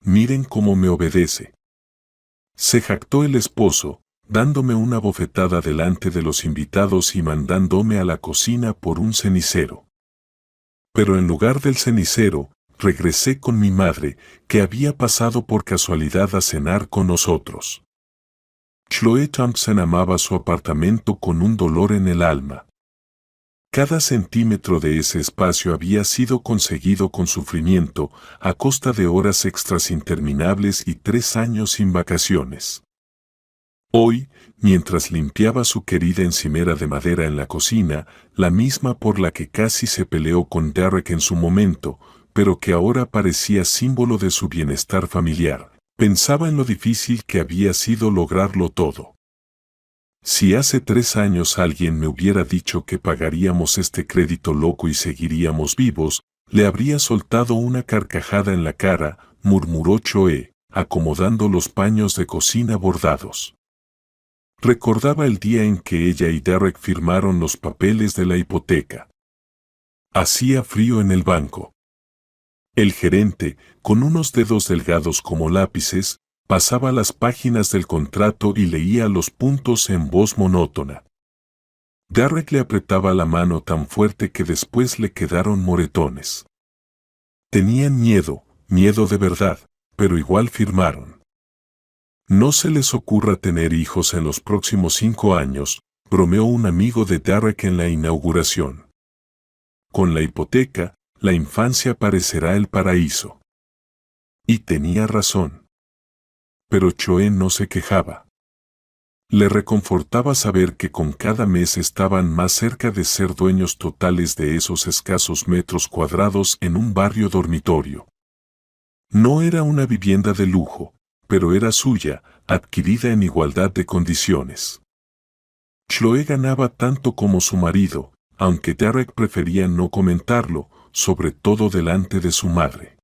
Miren cómo me obedece. Se jactó el esposo, dándome una bofetada delante de los invitados y mandándome a la cocina por un cenicero. Pero en lugar del cenicero, regresé con mi madre, que había pasado por casualidad a cenar con nosotros. Chloe Thompson amaba su apartamento con un dolor en el alma. Cada centímetro de ese espacio había sido conseguido con sufrimiento, a costa de horas extras interminables y 3 años sin vacaciones. Hoy, mientras limpiaba su querida encimera de madera en la cocina, la misma por la que casi se peleó con Derek en su momento, pero que ahora parecía símbolo de su bienestar familiar, pensaba en lo difícil que había sido lograrlo todo. Si hace 3 años alguien me hubiera dicho que pagaríamos este crédito loco y seguiríamos vivos, le habría soltado una carcajada en la cara, murmuró Chloe, acomodando los paños de cocina bordados. Recordaba el día en que ella y Derek firmaron los papeles de la hipoteca. Hacía frío en el banco. El gerente, con unos dedos delgados como lápices, pasaba las páginas del contrato y leía los puntos en voz monótona. Derek le apretaba la mano tan fuerte que después le quedaron moretones. Tenían miedo de verdad, pero igual firmaron. No se les ocurra tener hijos en los próximos 5 años, bromeó un amigo de Derek en la inauguración. Con la hipoteca, la infancia parecerá el paraíso. Y tenía razón. Pero Chloe no se quejaba. Le reconfortaba saber que con cada mes estaban más cerca de ser dueños totales de esos escasos metros cuadrados en un barrio dormitorio. No era una vivienda de lujo, pero era suya, adquirida en igualdad de condiciones. Chloe ganaba tanto como su marido, aunque Derek prefería no comentarlo, sobre todo delante de su madre.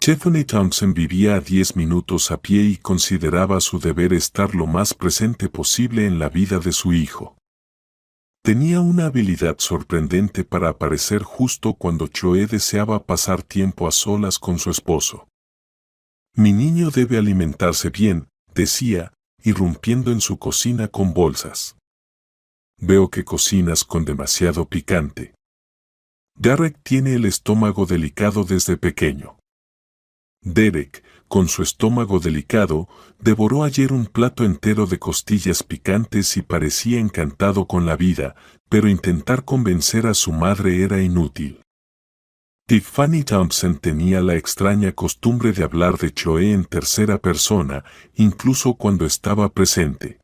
Tiffany Thompson vivía a 10 minutos a pie y consideraba su deber estar lo más presente posible en la vida de su hijo. Tenía una habilidad sorprendente para aparecer justo cuando Chloe deseaba pasar tiempo a solas con su esposo. Mi niño debe alimentarse bien, decía, irrumpiendo en su cocina con bolsas. Veo que cocinas con demasiado picante. Derek tiene el estómago delicado desde pequeño. Derek, con su estómago delicado, devoró ayer un plato entero de costillas picantes y parecía encantado con la vida, pero intentar convencer a su madre era inútil. Tiffany Thompson tenía la extraña costumbre de hablar de Chloe en tercera persona, incluso cuando estaba presente.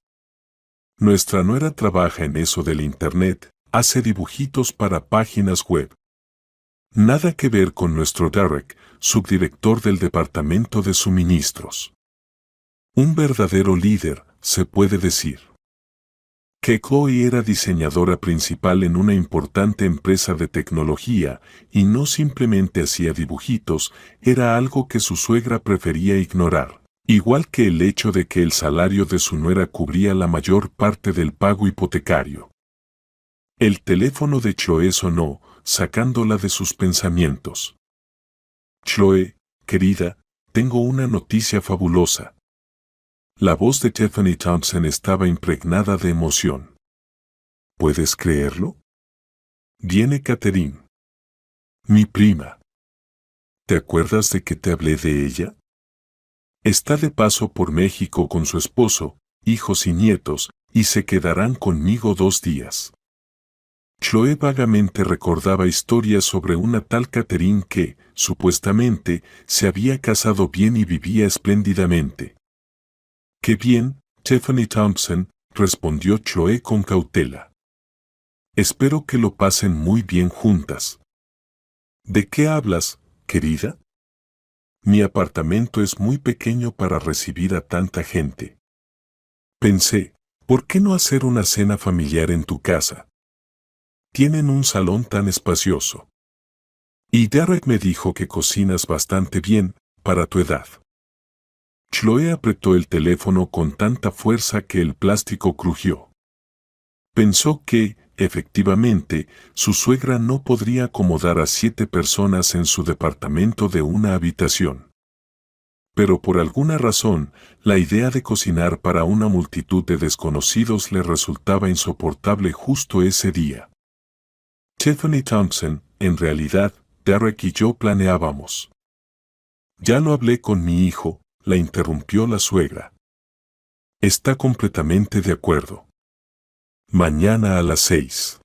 Nuestra nuera trabaja en eso del Internet, hace dibujitos para páginas web. Nada que ver con nuestro Derek, subdirector del departamento de suministros. Un verdadero líder, se puede decir. Que Chloe era diseñadora principal en una importante empresa de tecnología y no simplemente hacía dibujitos, era algo que su suegra prefería ignorar, igual que el hecho de que el salario de su nuera cubría la mayor parte del pago hipotecario. El teléfono de Chloe sonó, sacándola de sus pensamientos. Chloe, querida, tengo una noticia fabulosa. La voz de Tiffany Thompson estaba impregnada de emoción. ¿Puedes creerlo? Viene Catherine. Mi prima. ¿Te acuerdas de que te hablé de ella? Está de paso por México con su esposo, hijos y nietos, y se quedarán conmigo 2 días. Chloe vagamente recordaba historias sobre una tal Catherine que, supuestamente, se había casado bien y vivía espléndidamente. «Qué bien, Tiffany Thompson», respondió Chloe con cautela. «Espero que lo pasen muy bien juntas». «¿De qué hablas, querida?» «Mi apartamento es muy pequeño para recibir a tanta gente». Pensé, ¿por qué no hacer una cena familiar en tu casa? Tienen un salón tan espacioso. Y Derek me dijo que cocinas bastante bien, para tu edad. Chloe apretó el teléfono con tanta fuerza que el plástico crujió. Pensó que, efectivamente, su suegra no podría acomodar a 7 personas en su departamento de una habitación. Pero por alguna razón, la idea de cocinar para una multitud de desconocidos le resultaba insoportable justo ese día. Tiffany Thompson, en realidad, Derek y yo planeábamos. Ya lo hablé con mi hijo, la interrumpió la suegra. Está completamente de acuerdo. Mañana a las 6.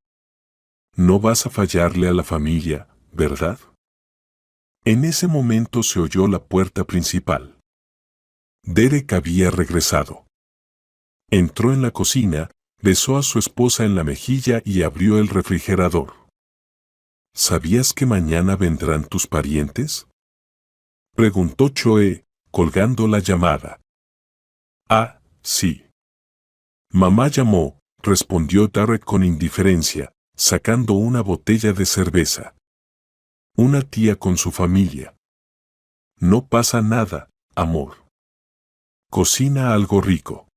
No vas a fallarle a la familia, ¿verdad? En ese momento se oyó la puerta principal. Derek había regresado. Entró en la cocina, besó a su esposa en la mejilla y abrió el refrigerador. ¿Sabías que mañana vendrán tus parientes? Preguntó Choe, colgando la llamada. Ah, sí. Mamá llamó, respondió Derek con indiferencia, sacando una botella de cerveza. Una tía con su familia. No pasa nada, amor. Cocina algo rico.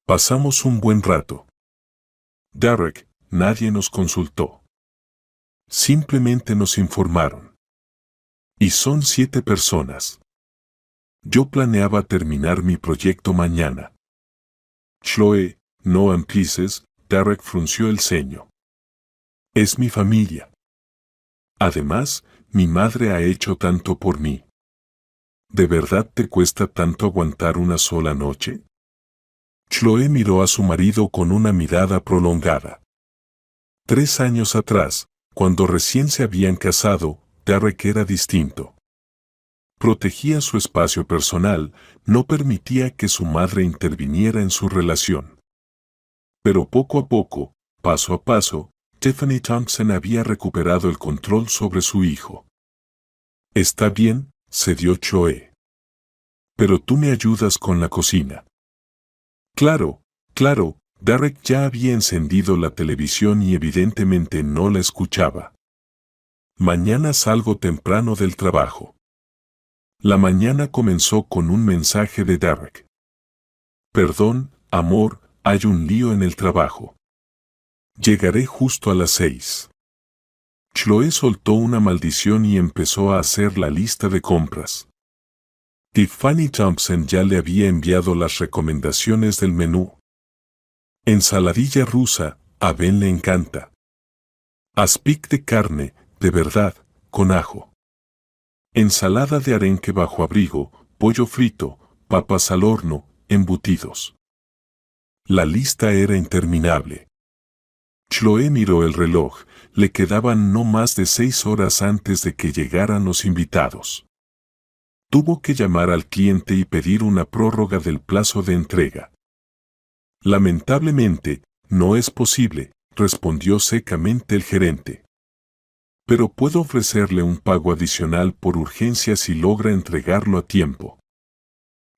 Pasamos un buen rato. Derek, nadie nos consultó. Simplemente nos informaron. Y son 7 personas. Yo planeaba terminar mi proyecto mañana. Chloe, no empieces, Derek frunció el ceño. Es mi familia. Además, mi madre ha hecho tanto por mí. ¿De verdad te cuesta tanto aguantar una sola noche? Chloe miró a su marido con una mirada prolongada. 3 años atrás, cuando recién se habían casado, Derek era distinto. Protegía su espacio personal, no permitía que su madre interviniera en su relación. Pero poco a poco, paso a paso, Tiffany Thompson había recuperado el control sobre su hijo. Está bien, cedió Choe. Pero tú me ayudas con la cocina. Claro, claro, Derek ya había encendido la televisión y evidentemente no la escuchaba. Mañana salgo temprano del trabajo. La mañana comenzó con un mensaje de Derek. Perdón, amor, hay un lío en el trabajo. Llegaré justo a las 6. Chloe soltó una maldición y empezó a hacer la lista de compras. Tiffany Thompson ya le había enviado las recomendaciones del menú. Ensaladilla rusa, a Ben le encanta. Aspic de carne, de verdad, con ajo. Ensalada de arenque bajo abrigo, pollo frito, papas al horno, embutidos. La lista era interminable. Chloe miró el reloj, le quedaban no más de 6 horas antes de que llegaran los invitados. Tuvo que llamar al cliente y pedir una prórroga del plazo de entrega. Lamentablemente, no es posible, respondió secamente el gerente. Pero puedo ofrecerle un pago adicional por urgencia si logra entregarlo a tiempo.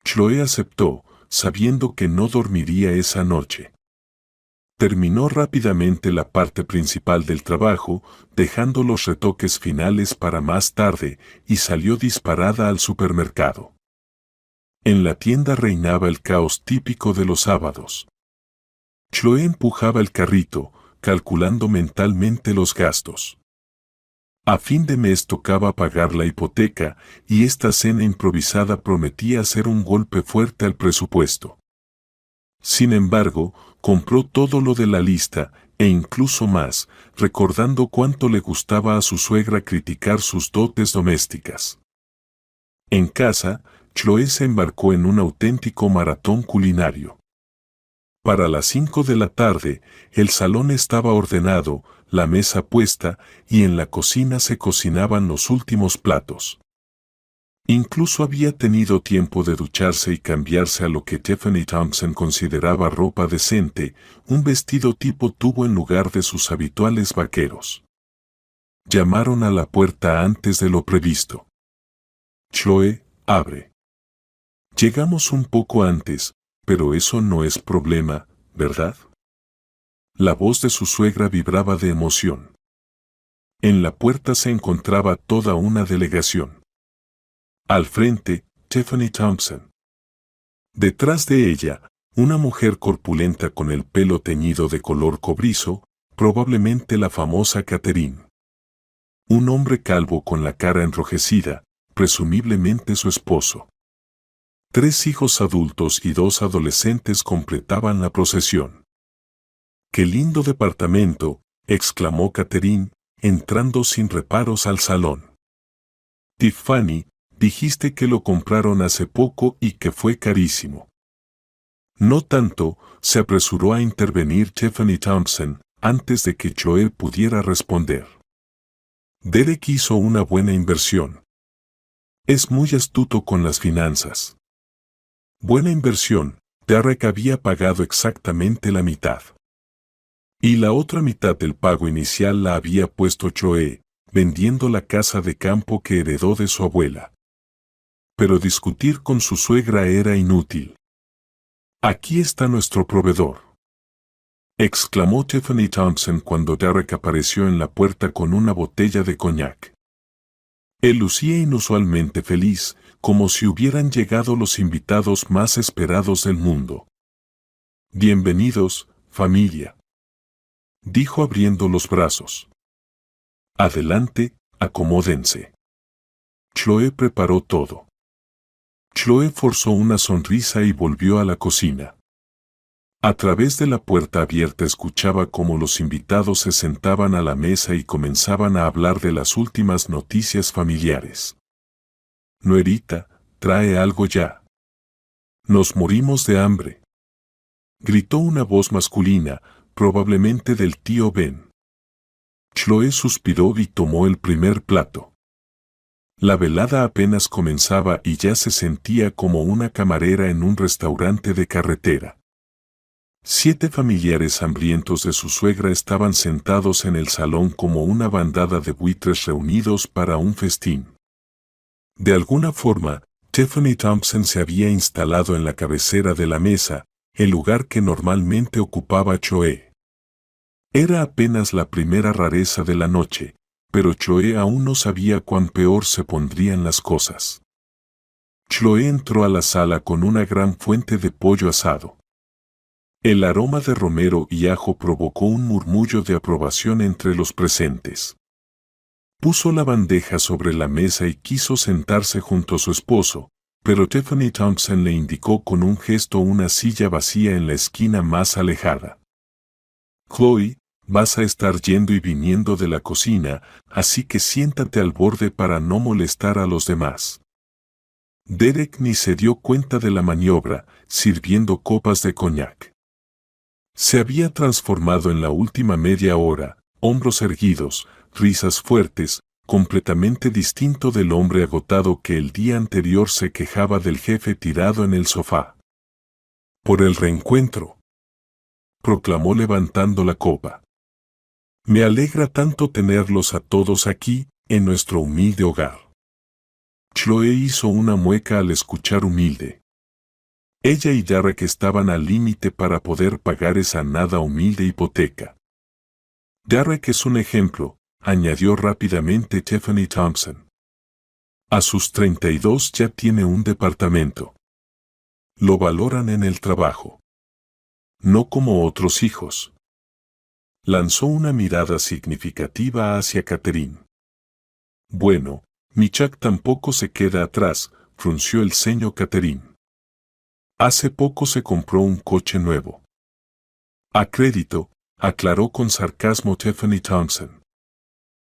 Chloe aceptó, sabiendo que no dormiría esa noche. Terminó rápidamente la parte principal del trabajo, dejando los retoques finales para más tarde, y salió disparada al supermercado. En la tienda reinaba el caos típico de los sábados. Chloe empujaba el carrito, calculando mentalmente los gastos. A fin de mes tocaba pagar la hipoteca, y esta cena improvisada prometía ser un golpe fuerte al presupuesto. Sin embargo, compró todo lo de la lista, e incluso más, recordando cuánto le gustaba a su suegra criticar sus dotes domésticas. En casa, Chloe se embarcó en un auténtico maratón culinario. Para las 5 de la tarde, el salón estaba ordenado, la mesa puesta, y en la cocina se cocinaban los últimos platos. Incluso había tenido tiempo de ducharse y cambiarse a lo que Tiffany Thompson consideraba ropa decente, un vestido tipo tubo en lugar de sus habituales vaqueros. Llamaron a la puerta antes de lo previsto. Chloe, abre. Llegamos un poco antes, pero eso no es problema, ¿verdad? La voz de su suegra vibraba de emoción. En la puerta se encontraba toda una delegación. Al frente, Tiffany Thompson. Detrás de ella, una mujer corpulenta con el pelo teñido de color cobrizo, probablemente la famosa Catherine. Un hombre calvo con la cara enrojecida, presumiblemente su esposo. 3 hijos adultos y 2 adolescentes completaban la procesión. ¡Qué lindo departamento!, exclamó Catherine, entrando sin reparos al salón. Tiffany, dijiste que lo compraron hace poco y que fue carísimo. No tanto, se apresuró a intervenir Tiffany Thompson, antes de que Joel pudiera responder. Derek hizo una buena inversión. Es muy astuto con las finanzas. Buena inversión, Derek había pagado exactamente la mitad. Y la otra mitad del pago inicial la había puesto Joel, vendiendo la casa de campo que heredó de su abuela. Pero discutir con su suegra era inútil. Aquí está nuestro proveedor, exclamó Tiffany Thompson cuando Derek apareció en la puerta con una botella de coñac. Él lucía inusualmente feliz, como si hubieran llegado los invitados más esperados del mundo. Bienvenidos, familia, dijo abriendo los brazos. Adelante, acomódense. Chloe preparó todo. Chloe forzó una sonrisa y volvió a la cocina. A través de la puerta abierta escuchaba cómo los invitados se sentaban a la mesa y comenzaban a hablar de las últimas noticias familiares. Nuerita, trae algo ya. Nos morimos de hambre, gritó una voz masculina, probablemente del tío Ben. Chloe suspiró y tomó el primer plato. La velada apenas comenzaba y ya se sentía como una camarera en un restaurante de carretera. 7 familiares hambrientos de su suegra estaban sentados en el salón como una bandada de buitres reunidos para un festín. De alguna forma, Tiffany Thompson se había instalado en la cabecera de la mesa, el lugar que normalmente ocupaba Chloe. Era apenas la primera rareza de la noche, pero Chloe aún no sabía cuán peor se pondrían las cosas. Chloe entró a la sala con una gran fuente de pollo asado. El aroma de romero y ajo provocó un murmullo de aprobación entre los presentes. Puso la bandeja sobre la mesa y quiso sentarse junto a su esposo, pero Tiffany Thompson le indicó con un gesto una silla vacía en la esquina más alejada. Chloe, vas a estar yendo y viniendo de la cocina, así que siéntate al borde para no molestar a los demás. Derek ni se dio cuenta de la maniobra, sirviendo copas de coñac. Se había transformado en la última media hora, hombros erguidos, risas fuertes, completamente distinto del hombre agotado que el día anterior se quejaba del jefe tirado en el sofá. Por el reencuentro, proclamó levantando la copa. Me alegra tanto tenerlos a todos aquí, en nuestro humilde hogar. Chloe hizo una mueca al escuchar humilde. Ella y Derek estaban al límite para poder pagar esa nada humilde hipoteca. Derek es un ejemplo, añadió rápidamente Tiffany Thompson. A sus 32 ya tiene un departamento. Lo valoran en el trabajo. No como otros hijos. Lanzó una mirada significativa hacia Catherine. Bueno, mi Chuck tampoco se queda atrás, frunció el ceño Catherine. Hace poco se compró un coche nuevo. A crédito, aclaró con sarcasmo Tiffany Thompson.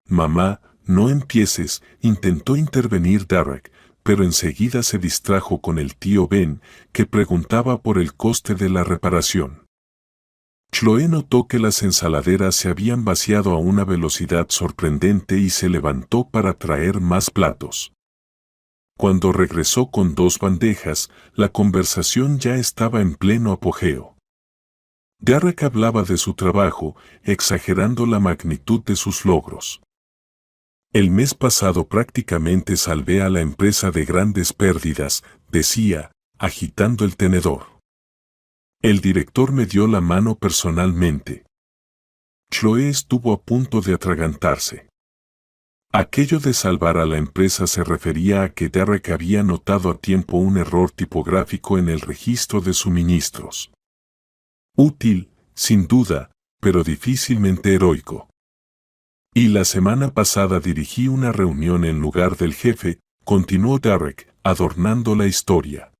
Mamá, no empieces, intentó intervenir Derek, pero enseguida se distrajo con el tío Ben, que preguntaba por el coste de la reparación. Chloe notó que las ensaladeras se habían vaciado a una velocidad sorprendente y se levantó para traer más platos. Cuando regresó con 2 bandejas, la conversación ya estaba en pleno apogeo. Derek hablaba de su trabajo, exagerando la magnitud de sus logros. El mes pasado prácticamente salvé a la empresa de grandes pérdidas, decía, agitando el tenedor. El director me dio la mano personalmente. Chloe estuvo a punto de atragantarse. Aquello de salvar a la empresa se refería a que Derek había notado a tiempo un error tipográfico en el registro de suministros. Útil, sin duda, pero difícilmente heroico. Y la semana pasada dirigí una reunión en lugar del jefe, continuó Derek, adornando la historia.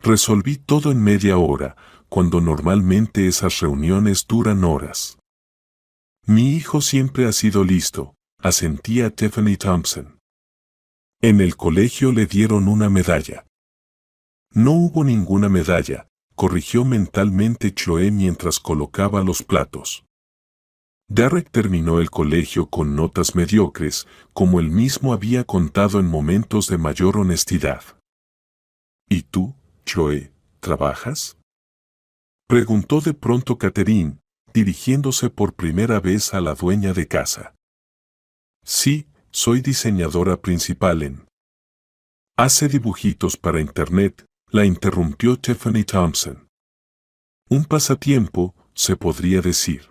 Resolví todo en media hora, cuando normalmente esas reuniones duran horas. Mi hijo siempre ha sido listo, asentía Tiffany Thompson. En el colegio le dieron una medalla. No hubo ninguna medalla, corrigió mentalmente Chloe mientras colocaba los platos. Derek terminó el colegio con notas mediocres, como él mismo había contado en momentos de mayor honestidad. ¿Y tú, Chloe, trabajas? Preguntó de pronto Catherine, dirigiéndose por primera vez a la dueña de casa. Sí, soy diseñadora principal en... Hace dibujitos para internet, la interrumpió Tiffany Thompson. Un pasatiempo, se podría decir.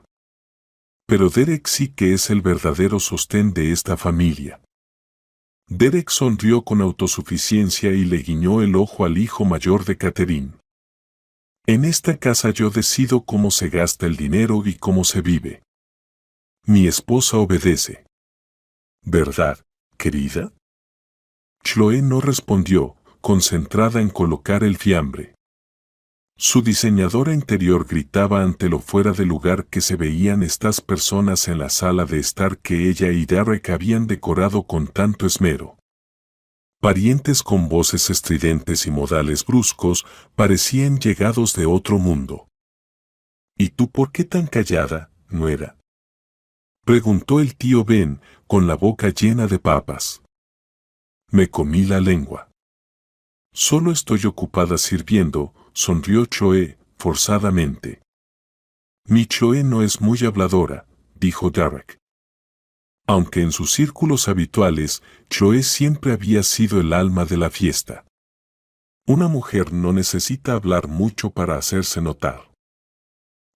Pero Derek sí que es el verdadero sostén de esta familia. Derek sonrió con autosuficiencia y le guiñó el ojo al hijo mayor de Catherine. En esta casa yo decido cómo se gasta el dinero y cómo se vive. Mi esposa obedece. ¿Verdad, querida? Chloe no respondió, concentrada en colocar el fiambre. Su diseñadora interior gritaba ante lo fuera de lugar que se veían estas personas en la sala de estar que ella y Derek habían decorado con tanto esmero. Parientes con voces estridentes y modales bruscos parecían llegados de otro mundo. ¿Y tú por qué tan callada, nuera? Preguntó el tío Ben, con la boca llena de papas. Me comí la lengua. Solo estoy ocupada sirviendo, sonrió Chloe, forzadamente. Mi Chloe no es muy habladora, dijo Derek. Aunque en sus círculos habituales, Chloe siempre había sido el alma de la fiesta. Una mujer no necesita hablar mucho para hacerse notar.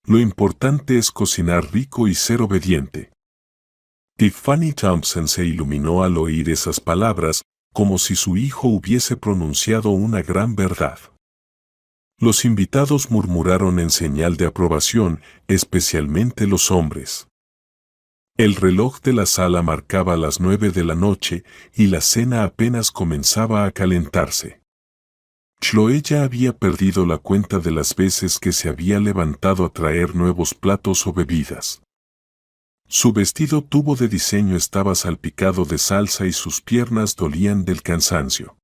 Lo importante es cocinar rico y ser obediente. Tiffany Thompson se iluminó al oír esas palabras, como si su hijo hubiese pronunciado una gran verdad. Los invitados murmuraron en señal de aprobación, especialmente los hombres. El reloj de la sala marcaba las 9 de la noche y la cena apenas comenzaba a calentarse. Chloe ya había perdido la cuenta de las veces que se había levantado a traer nuevos platos o bebidas. Su vestido tubo de diseño estaba salpicado de salsa y sus piernas dolían del cansancio.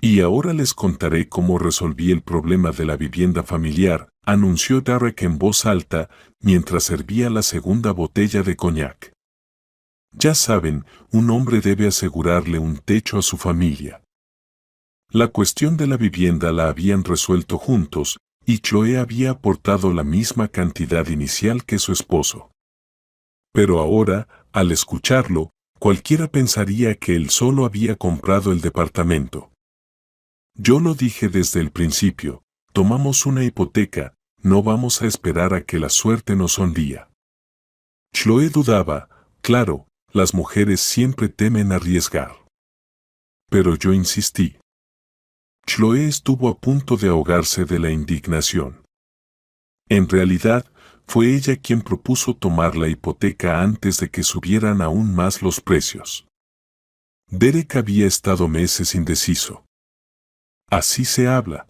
Y ahora les contaré cómo resolví el problema de la vivienda familiar, anunció Derek en voz alta, mientras servía la segunda botella de coñac. Ya saben, un hombre debe asegurarle un techo a su familia. La cuestión de la vivienda la habían resuelto juntos, y Chloe había aportado la misma cantidad inicial que su esposo. Pero ahora, al escucharlo, cualquiera pensaría que él solo había comprado el departamento. Yo lo dije desde el principio, tomamos una hipoteca, no vamos a esperar a que la suerte nos sonría. Chloe dudaba, claro, las mujeres siempre temen arriesgar. Pero yo insistí. Chloe estuvo a punto de ahogarse de la indignación. En realidad, fue ella quien propuso tomar la hipoteca antes de que subieran aún más los precios. Derek había estado meses indeciso. Así se habla.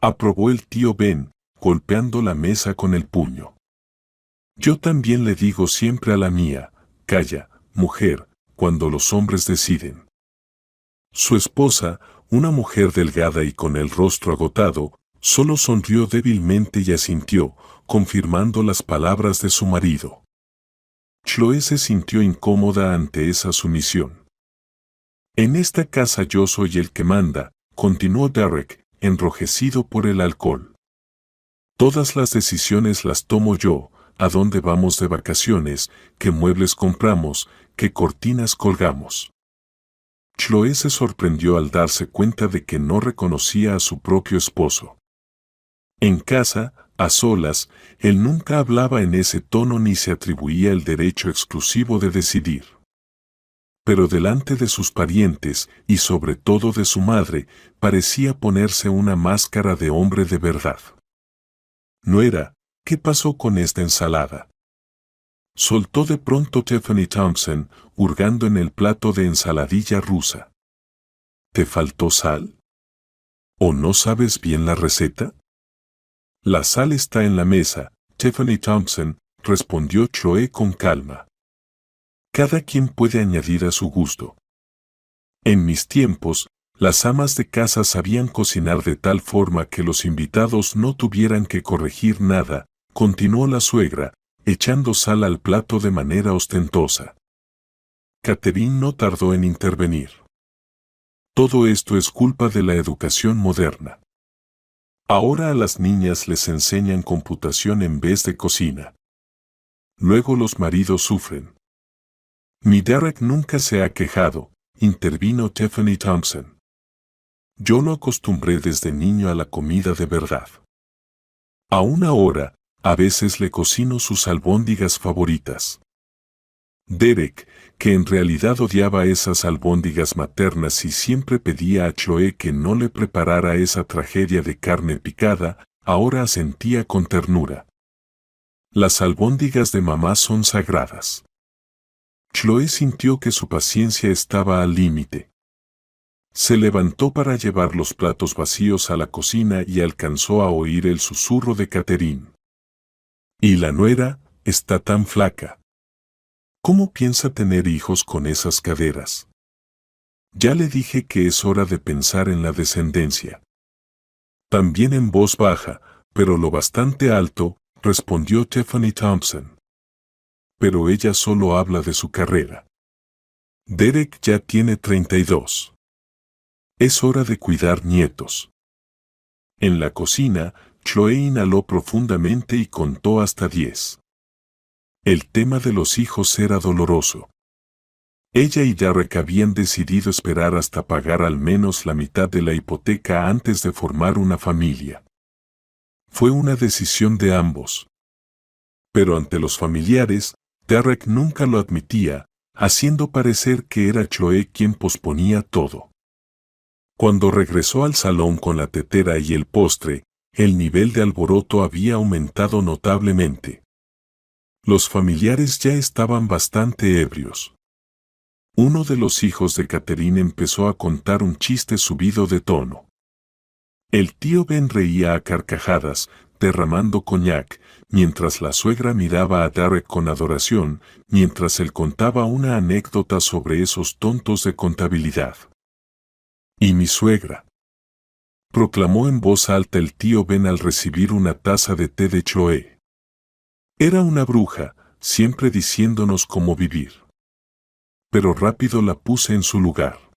Aprobó el tío Ben, golpeando la mesa con el puño. Yo también le digo siempre a la mía, calla, mujer, cuando los hombres deciden. Su esposa, una mujer delgada y con el rostro agotado, solo sonrió débilmente y asintió, confirmando las palabras de su marido. Chloe se sintió incómoda ante esa sumisión. En esta casa yo soy el que manda, continuó Derek, enrojecido por el alcohol. Todas las decisiones las tomo yo, a dónde vamos de vacaciones, qué muebles compramos, qué cortinas colgamos. Chloe se sorprendió al darse cuenta de que no reconocía a su propio esposo. En casa, a solas, él nunca hablaba en ese tono ni se atribuía el derecho exclusivo de decidir. Pero delante de sus parientes, y sobre todo de su madre, parecía ponerse una máscara de hombre de verdad. Nuera, ¿qué pasó con esta ensalada? Soltó de pronto Tiffany Thompson, hurgando en el plato de ensaladilla rusa. ¿Te faltó sal? ¿O no sabes bien la receta? La sal está en la mesa, Tiffany Thompson, respondió Chloe con calma. Cada quien puede añadir a su gusto. En mis tiempos, las amas de casa sabían cocinar de tal forma que los invitados no tuvieran que corregir nada, continuó la suegra, echando sal al plato de manera ostentosa. Catherine no tardó en intervenir. Todo esto es culpa de la educación moderna. Ahora a las niñas les enseñan computación en vez de cocina. Luego los maridos sufren. Mi Derek nunca se ha quejado, intervino Tiffany Thompson. Yo lo acostumbré desde niño a la comida de verdad. Aún ahora, a veces le cocino sus albóndigas favoritas. Derek, que en realidad odiaba esas albóndigas maternas y siempre pedía a Chloe que no le preparara esa tragedia de carne picada, ahora asentía con ternura. Las albóndigas de mamá son sagradas. Chloe sintió que su paciencia estaba al límite. Se levantó para llevar los platos vacíos a la cocina y alcanzó a oír el susurro de Catherine. Y la nuera está tan flaca. ¿Cómo piensa tener hijos con esas caderas? Ya le dije que es hora de pensar en la descendencia. También en voz baja, pero lo bastante alto, respondió Tiffany Thompson. Pero ella solo habla de su carrera. Derek ya tiene 32. Es hora de cuidar nietos. En la cocina, Chloe inhaló profundamente y contó hasta 10. El tema de los hijos era doloroso. Ella y Derek habían decidido esperar hasta pagar al menos la mitad de la hipoteca antes de formar una familia. Fue una decisión de ambos. Pero ante los familiares, Derek nunca lo admitía, haciendo parecer que era Chloe quien posponía todo. Cuando regresó al salón con la tetera y el postre, el nivel de alboroto había aumentado notablemente. Los familiares ya estaban bastante ebrios. Uno de los hijos de Catherine empezó a contar un chiste subido de tono. El tío Ben reía a carcajadas, derramando coñac, mientras la suegra miraba a Derek con adoración, mientras él contaba una anécdota sobre esos tontos de contabilidad. «¿Y mi suegra?», proclamó en voz alta el tío Ben al recibir una taza de té de Chloe. Era una bruja, siempre diciéndonos cómo vivir. Pero rápido la puse en su lugar.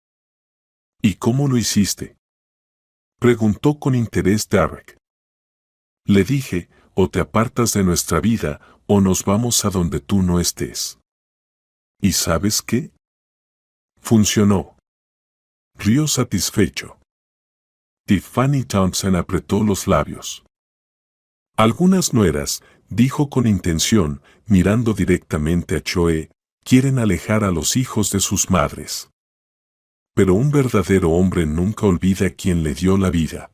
«¿Y cómo lo hiciste?», preguntó con interés Derek. Le dije, o te apartas de nuestra vida, o nos vamos a donde tú no estés. ¿Y sabes qué? Funcionó. Rió satisfecho. Tiffany Thompson apretó los labios. Algunas nueras, dijo con intención, mirando directamente a Chloe, quieren alejar a los hijos de sus madres. Pero un verdadero hombre nunca olvida a quien le dio la vida.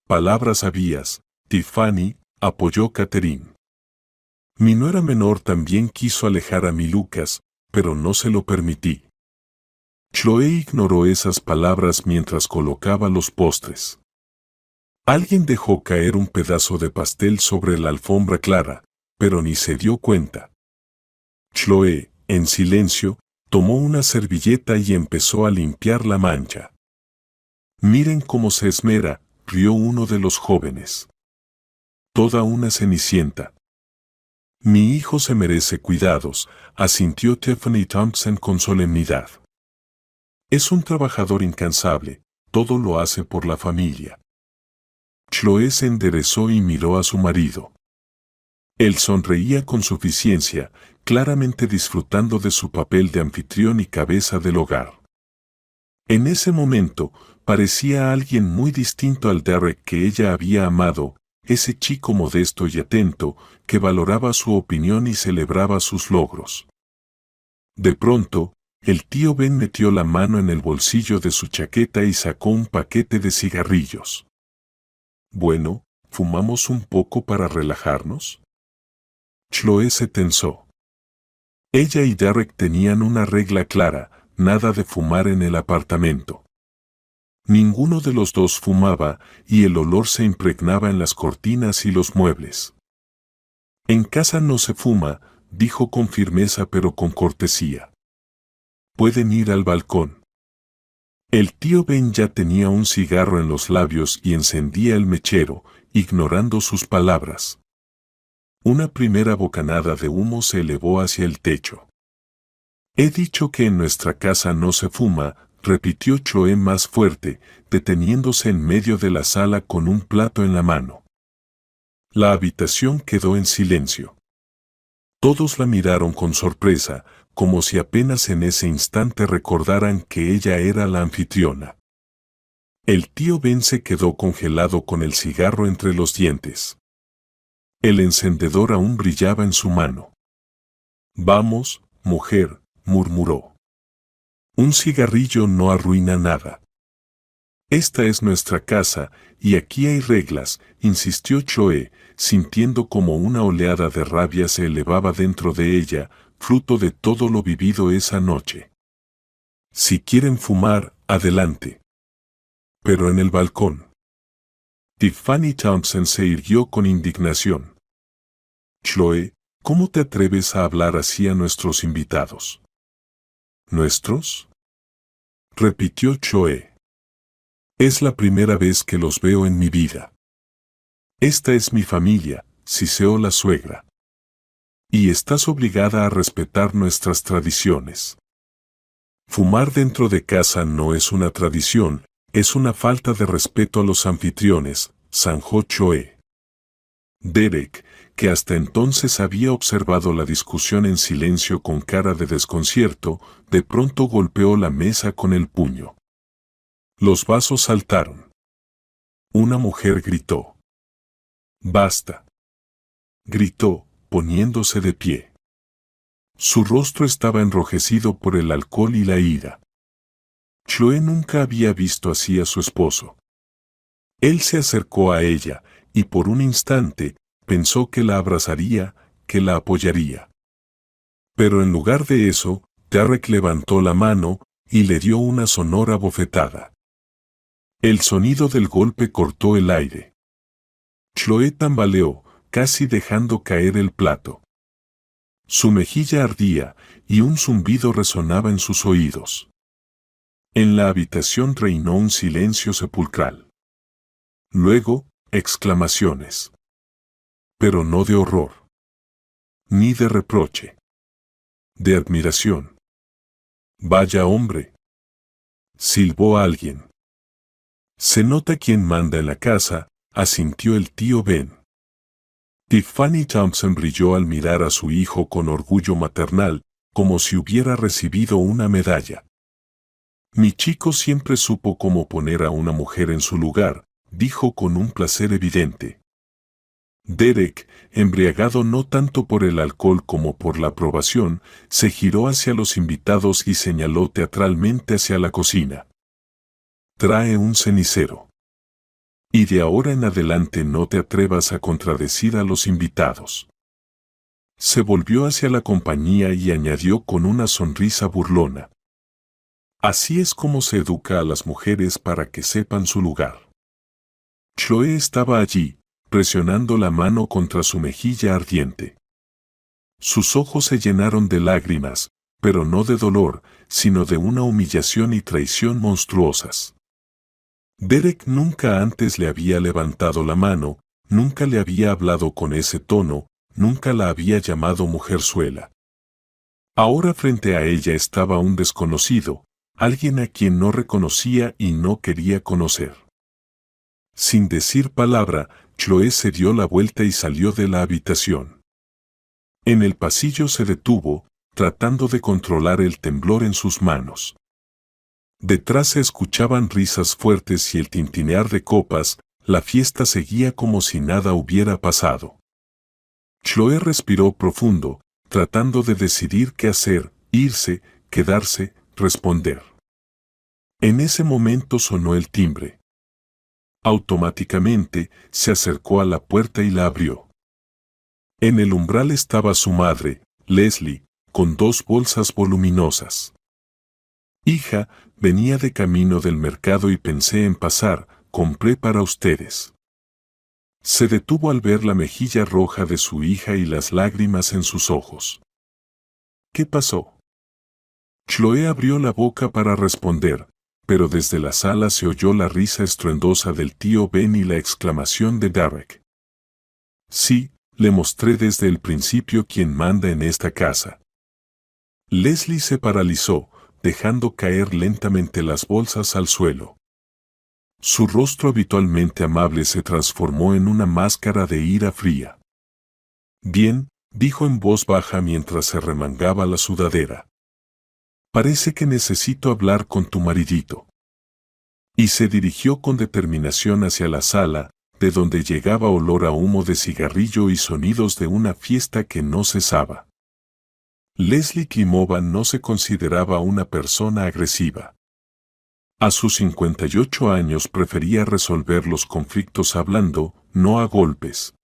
Palabras sabias, Tiffany, apoyó Catherine. Mi nuera menor también quiso alejar a mi Lucas, pero no se lo permití. Chloe ignoró esas palabras mientras colocaba los postres. Alguien dejó caer un pedazo de pastel sobre la alfombra clara, pero ni se dio cuenta. Chloe, en silencio, tomó una servilleta y empezó a limpiar la mancha. Miren cómo se esmera, rió uno de los jóvenes. Toda una cenicienta. Mi hijo se merece cuidados, asintió Tiffany Thompson con solemnidad. Es un trabajador incansable, todo lo hace por la familia. Chloe se enderezó y miró a su marido. Él sonreía con suficiencia, claramente disfrutando de su papel de anfitrión y cabeza del hogar. En ese momento, parecía alguien muy distinto al Derek que ella había amado, ese chico modesto y atento, que valoraba su opinión y celebraba sus logros. De pronto, el tío Ben metió la mano en el bolsillo de su chaqueta y sacó un paquete de cigarrillos. Bueno, ¿fumamos un poco para relajarnos? Chloe se tensó. Ella y Derek tenían una regla clara, nada de fumar en el apartamento. Ninguno de los dos fumaba y el olor se impregnaba en las cortinas y los muebles. En casa no se fuma, dijo con firmeza pero con cortesía. Pueden ir al balcón. El tío Ben ya tenía un cigarro en los labios y encendía el mechero, ignorando sus palabras. Una primera bocanada de humo se elevó hacia el techo. He dicho que en nuestra casa no se fuma, repitió Chloe más fuerte, deteniéndose en medio de la sala con un plato en la mano. La habitación quedó en silencio. Todos la miraron con sorpresa, como si apenas en ese instante recordaran que ella era la anfitriona. El tío Ben se quedó congelado con el cigarro entre los dientes. El encendedor aún brillaba en su mano. Vamos, mujer, murmuró. Un cigarrillo no arruina nada. Esta es nuestra casa, y aquí hay reglas, insistió Chloe, sintiendo como una oleada de rabia se elevaba dentro de ella, fruto de todo lo vivido esa noche. Si quieren fumar, adelante. Pero en el balcón. Tiffany Thompson se irguió con indignación. Chloe, ¿cómo te atreves a hablar así a nuestros invitados? ¿Nuestros? Repitió Chloe. Es la primera vez que los veo en mi vida. Esta es mi familia, siseó la suegra. Y estás obligada a respetar nuestras tradiciones. Fumar dentro de casa no es una tradición, es una falta de respeto a los anfitriones, zanjó Chloe. Derek, que hasta entonces había observado la discusión en silencio con cara de desconcierto, de pronto golpeó la mesa con el puño. Los vasos saltaron. Una mujer gritó. ¡Basta! Gritó, poniéndose de pie. Su rostro estaba enrojecido por el alcohol y la ira. Chloe nunca había visto así a su esposo. Él se acercó a ella, y por un instante, pensó que la abrazaría, que la apoyaría. Pero en lugar de eso, Derek levantó la mano, y le dio una sonora bofetada. El sonido del golpe cortó el aire. Chloe tambaleó, casi dejando caer el plato. Su mejilla ardía, y un zumbido resonaba en sus oídos. En la habitación reinó un silencio sepulcral. Luego, exclamaciones. Pero no de horror. Ni de reproche. De admiración. Vaya hombre. Silbó alguien. Se nota quién manda en la casa, asintió el tío Ben. Tiffany Thompson brilló al mirar a su hijo con orgullo maternal, como si hubiera recibido una medalla. Mi chico siempre supo cómo poner a una mujer en su lugar, dijo con un placer evidente. Derek, embriagado no tanto por el alcohol como por la aprobación, se giró hacia los invitados y señaló teatralmente hacia la cocina. Trae un cenicero. Y de ahora en adelante no te atrevas a contradecir a los invitados. Se volvió hacia la compañía y añadió con una sonrisa burlona. Así es como se educa a las mujeres para que sepan su lugar. Chloe estaba allí, presionando la mano contra su mejilla ardiente. Sus ojos se llenaron de lágrimas, pero no de dolor, sino de una humillación y traición monstruosas. Derek nunca antes le había levantado la mano, nunca le había hablado con ese tono, nunca la había llamado mujerzuela. Ahora frente a ella estaba un desconocido, alguien a quien no reconocía y no quería conocer. Sin decir palabra, Chloe se dio la vuelta y salió de la habitación. En el pasillo se detuvo, tratando de controlar el temblor en sus manos. Detrás se escuchaban risas fuertes y el tintinear de copas, la fiesta seguía como si nada hubiera pasado. Chloe respiró profundo, tratando de decidir qué hacer, irse, quedarse, responder. En ese momento sonó el timbre. Automáticamente, se acercó a la puerta y la abrió. En el umbral estaba su madre, Leslie, con 2 bolsas voluminosas. Hija, venía de camino del mercado y pensé en pasar, compré para ustedes. Se detuvo al ver la mejilla roja de su hija y las lágrimas en sus ojos. ¿Qué pasó? Chloe abrió la boca para responder, pero desde la sala se oyó la risa estruendosa del tío Ben y la exclamación de Derek. Sí, le mostré desde el principio quién manda en esta casa. Leslie se paralizó, dejando caer lentamente las bolsas al suelo. Su rostro habitualmente amable se transformó en una máscara de ira fría. Bien, dijo en voz baja mientras se remangaba la sudadera. Parece que necesito hablar con tu maridito. Y se dirigió con determinación hacia la sala, de donde llegaba olor a humo de cigarrillo y sonidos de una fiesta que no cesaba. Leslie Klimova no se consideraba una persona agresiva. A sus 58 años prefería resolver los conflictos hablando, no a golpes.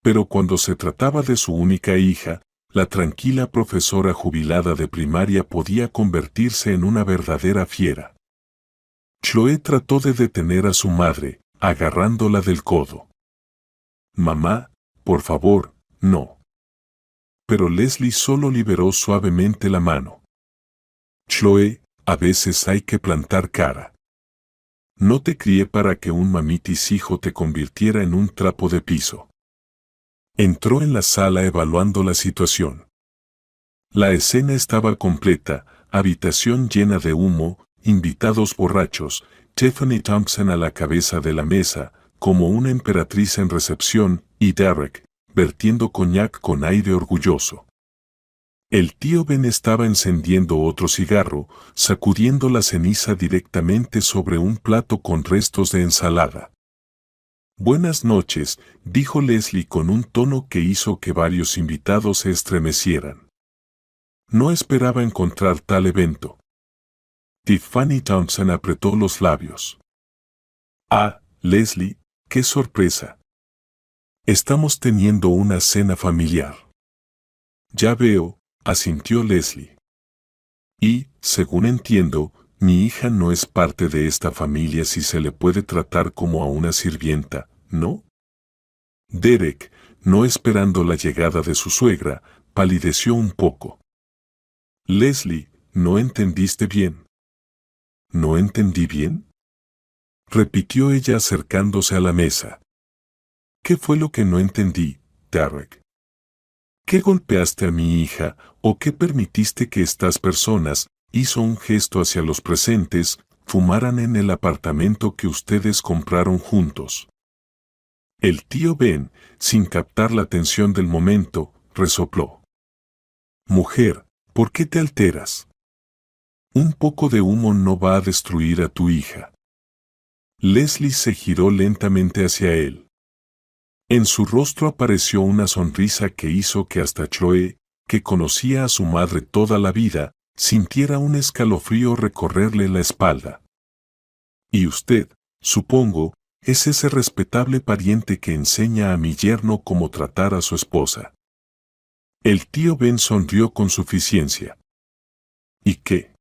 Pero cuando se trataba de su única hija, la tranquila profesora jubilada de primaria podía convertirse en una verdadera fiera. Chloe trató de detener a su madre, agarrándola del codo. Mamá, por favor, no. Pero Leslie solo liberó suavemente la mano. Chloe, a veces hay que plantar cara. No te crié para que un mamitis hijo te convirtiera en un trapo de piso. Entró en la sala evaluando la situación. La escena estaba completa, habitación llena de humo, invitados borrachos, Tiffany Thompson a la cabeza de la mesa, como una emperatriz en recepción, y Derek, vertiendo coñac con aire orgulloso. El tío Ben estaba encendiendo otro cigarro, sacudiendo la ceniza directamente sobre un plato con restos de ensalada. Buenas noches, dijo Leslie con un tono que hizo que varios invitados se estremecieran. No esperaba encontrar tal evento. Tiffany Thompson apretó los labios. Ah, Leslie, qué sorpresa. Estamos teniendo una cena familiar. Ya veo, asintió Leslie. Y, según entiendo, mi hija no es parte de esta familia si se le puede tratar como a una sirvienta, ¿no? Derek, no esperando la llegada de su suegra, palideció un poco. Leslie, ¿no entendiste bien? ¿No entendí bien? Repitió ella acercándose a la mesa. ¿Qué fue lo que no entendí, Derek? ¿Qué golpeaste a mi hija, o qué permitiste que estas personas, hizo un gesto hacia los presentes, fumaran en el apartamento que ustedes compraron juntos? El tío Ben, sin captar la atención del momento, resopló. Mujer, ¿por qué te alteras? Un poco de humo no va a destruir a tu hija. Leslie se giró lentamente hacia él. En su rostro apareció una sonrisa que hizo que hasta Chloe, que conocía a su madre toda la vida, sintiera un escalofrío recorrerle la espalda. Y usted, supongo, es ese respetable pariente que enseña a mi yerno cómo tratar a su esposa. El tío Ben sonrió con suficiencia. ¿Y qué?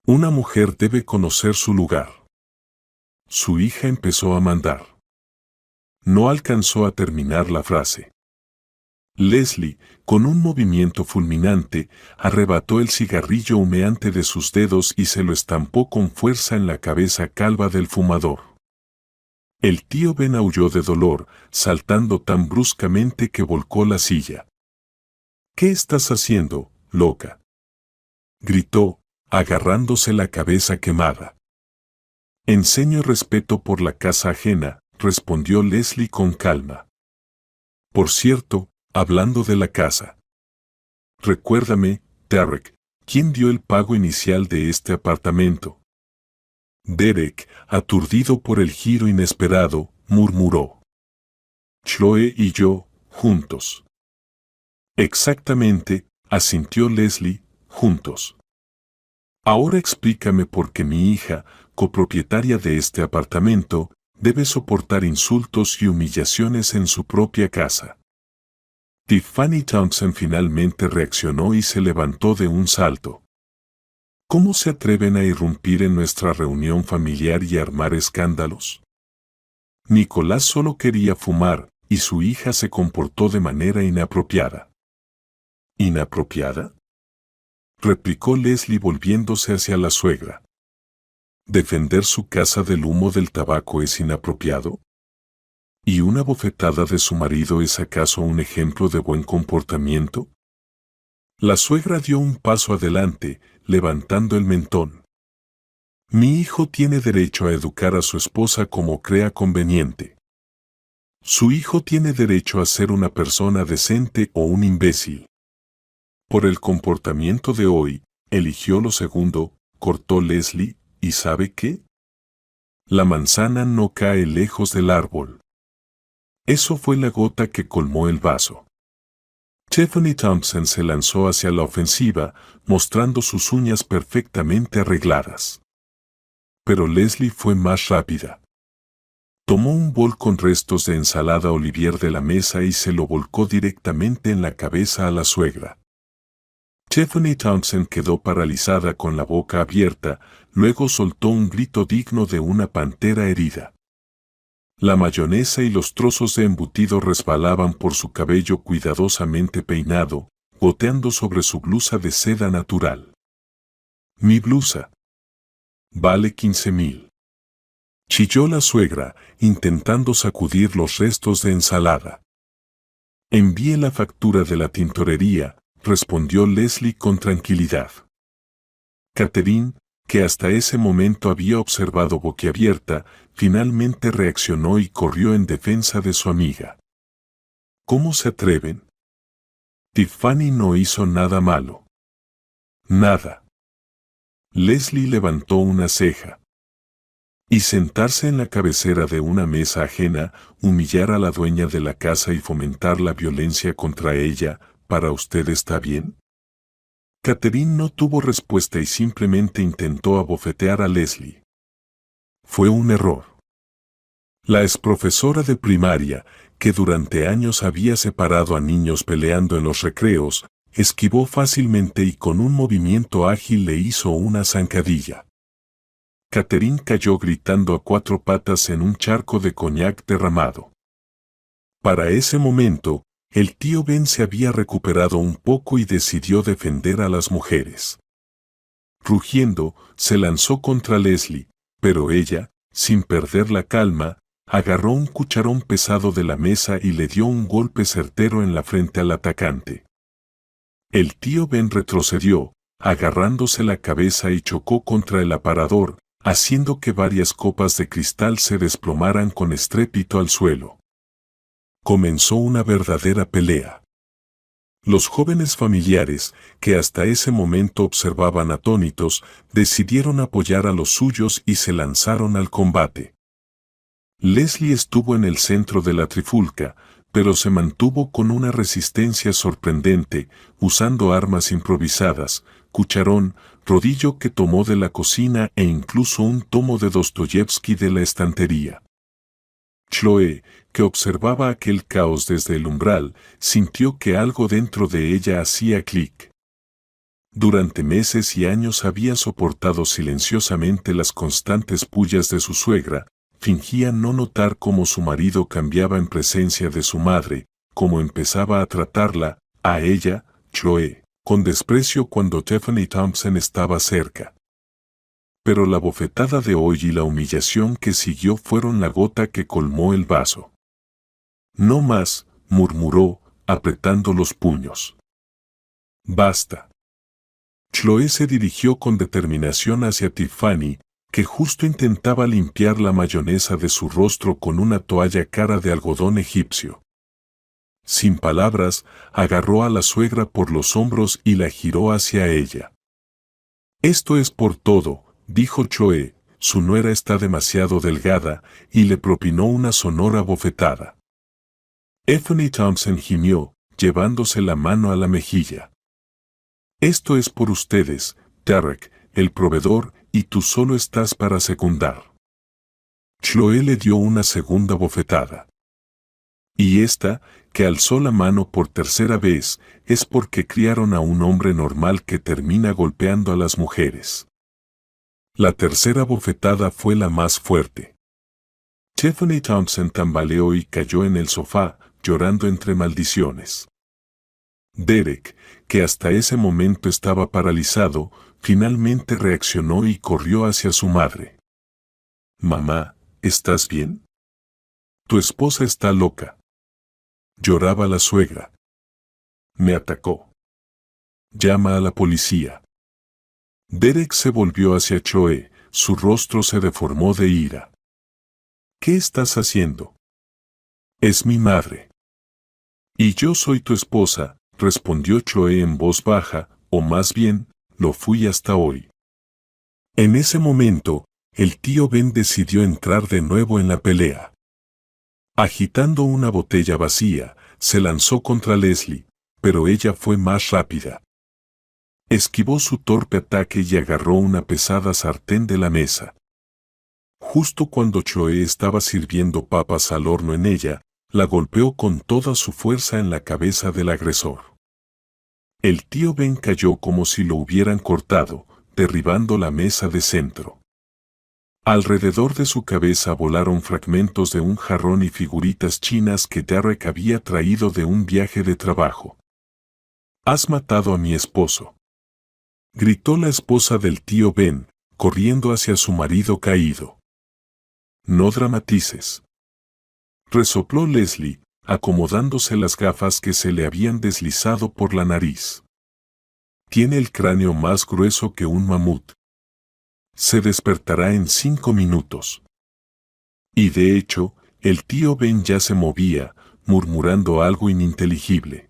Una mujer debe conocer su lugar. Su hija empezó a mandar. No alcanzó a terminar la frase. Leslie, con un movimiento fulminante, arrebató el cigarrillo humeante de sus dedos y se lo estampó con fuerza en la cabeza calva del fumador. El tío Ben aulló de dolor, saltando tan bruscamente que volcó la silla. ¿Qué estás haciendo, loca? Gritó, agarrándose la cabeza quemada. Enseño respeto por la casa ajena, respondió Leslie con calma. Por cierto, hablando de la casa. Recuérdame, Derek, ¿quién dio el pago inicial de este apartamento? Derek, aturdido por el giro inesperado, murmuró. Chloe y yo, juntos. Exactamente, asintió Leslie, juntos. Ahora explícame por qué mi hija, copropietaria de este apartamento, debe soportar insultos y humillaciones en su propia casa. Tiffany Thompson finalmente reaccionó y se levantó de un salto. ¿Cómo se atreven a irrumpir en nuestra reunión familiar y armar escándalos? Nicolás solo quería fumar, y su hija se comportó de manera inapropiada. ¿Inapropiada?, replicó Leslie volviéndose hacia la suegra. ¿Defender su casa del humo del tabaco es inapropiado? ¿Y una bofetada de su marido es acaso un ejemplo de buen comportamiento? La suegra dio un paso adelante, levantando el mentón. Mi hijo tiene derecho a educar a su esposa como crea conveniente. Su hijo tiene derecho a ser una persona decente o un imbécil. Por el comportamiento de hoy, eligió lo segundo, cortó Leslie, ¿y sabe qué? La manzana no cae lejos del árbol. Eso fue la gota que colmó el vaso. Tiffany Thompson se lanzó hacia la ofensiva, mostrando sus uñas perfectamente arregladas. Pero Leslie fue más rápida. Tomó un bol con restos de ensalada Olivier de la mesa y se lo volcó directamente en la cabeza a la suegra. Tiffany Thompson quedó paralizada con la boca abierta, luego soltó un grito digno de una pantera herida. La mayonesa y los trozos de embutido resbalaban por su cabello cuidadosamente peinado, goteando sobre su blusa de seda natural. Mi blusa. Vale 15,000. Chilló la suegra, intentando sacudir los restos de ensalada. Envíe la factura de la tintorería, respondió Leslie con tranquilidad. Catherine, que hasta ese momento había observado boquiabierta, finalmente reaccionó y corrió en defensa de su amiga. ¿Cómo se atreven? Tiffany no hizo nada malo. Nada. Leslie levantó una ceja. Y sentarse en la cabecera de una mesa ajena, humillar a la dueña de la casa y fomentar la violencia contra ella, ¿para usted está bien? Catherine no tuvo respuesta y simplemente intentó abofetear a Leslie. Fue un error. La exprofesora de primaria, que durante años había separado a niños peleando en los recreos, esquivó fácilmente y con un movimiento ágil le hizo una zancadilla. Catherine cayó gritando a cuatro patas en un charco de coñac derramado. Para ese momento, el tío Ben se había recuperado un poco y decidió defender a las mujeres. Rugiendo, se lanzó contra Leslie, pero ella, sin perder la calma, agarró un cucharón pesado de la mesa y le dio un golpe certero en la frente al atacante. El tío Ben retrocedió, agarrándose la cabeza y chocó contra el aparador, haciendo que varias copas de cristal se desplomaran con estrépito al suelo. Comenzó una verdadera pelea. Los jóvenes familiares, que hasta ese momento observaban atónitos, decidieron apoyar a los suyos y se lanzaron al combate. Leslie estuvo en el centro de la trifulca, pero se mantuvo con una resistencia sorprendente, usando armas improvisadas, cucharón, rodillo que tomó de la cocina e incluso un tomo de Dostoyevsky de la estantería. Chloe, que observaba aquel caos desde el umbral, sintió que algo dentro de ella hacía clic. Durante meses y años había soportado silenciosamente las constantes pullas de su suegra, fingía no notar cómo su marido cambiaba en presencia de su madre, cómo empezaba a tratarla, a ella, Chloe, con desprecio cuando Tiffany Thompson estaba cerca. Pero la bofetada de hoy y la humillación que siguió fueron la gota que colmó el vaso. No más, murmuró, apretando los puños. Basta. Chloe se dirigió con determinación hacia Tiffany, que justo intentaba limpiar la mayonesa de su rostro con una toalla cara de algodón egipcio. Sin palabras, agarró a la suegra por los hombros y la giró hacia ella. Esto es por todo, dijo Chloe, su nuera está demasiado delgada, y le propinó una sonora bofetada. Tiffany Thompson gimió, llevándose la mano a la mejilla. Esto es por ustedes, Tarek, el proveedor, y tú solo estás para secundar. Chloe le dio una segunda bofetada. Y esta, que alzó la mano por tercera vez, es porque criaron a un hombre normal que termina golpeando a las mujeres. La tercera bofetada fue la más fuerte. Tiffany Thompson tambaleó y cayó en el sofá, llorando entre maldiciones. Derek, que hasta ese momento estaba paralizado, finalmente reaccionó y corrió hacia su madre. «Mamá, ¿estás bien? Tu esposa está loca». Lloraba la suegra. «Me atacó. Llama a la policía». Derek se volvió hacia Choe, su rostro se deformó de ira. «¿Qué estás haciendo?» «Es mi madre». «Y yo soy tu esposa», respondió Choe en voz baja, o más bien, lo fui hasta hoy. En ese momento, el tío Ben decidió entrar de nuevo en la pelea. Agitando una botella vacía, se lanzó contra Leslie, pero ella fue más rápida. Esquivó su torpe ataque y agarró una pesada sartén de la mesa. Justo cuando Choe estaba sirviendo papas al horno en ella, la golpeó con toda su fuerza en la cabeza del agresor. El tío Ben cayó como si lo hubieran cortado, derribando la mesa de centro. Alrededor de su cabeza volaron fragmentos de un jarrón y figuritas chinas que Derek había traído de un viaje de trabajo. «Has matado a mi esposo», gritó la esposa del tío Ben, corriendo hacia su marido caído. «No dramatices», resopló Leslie, acomodándose las gafas que se le habían deslizado por la nariz. «Tiene el cráneo más grueso que un mamut. Se despertará en 5 minutos». Y de hecho, el tío Ben ya se movía, murmurando algo ininteligible.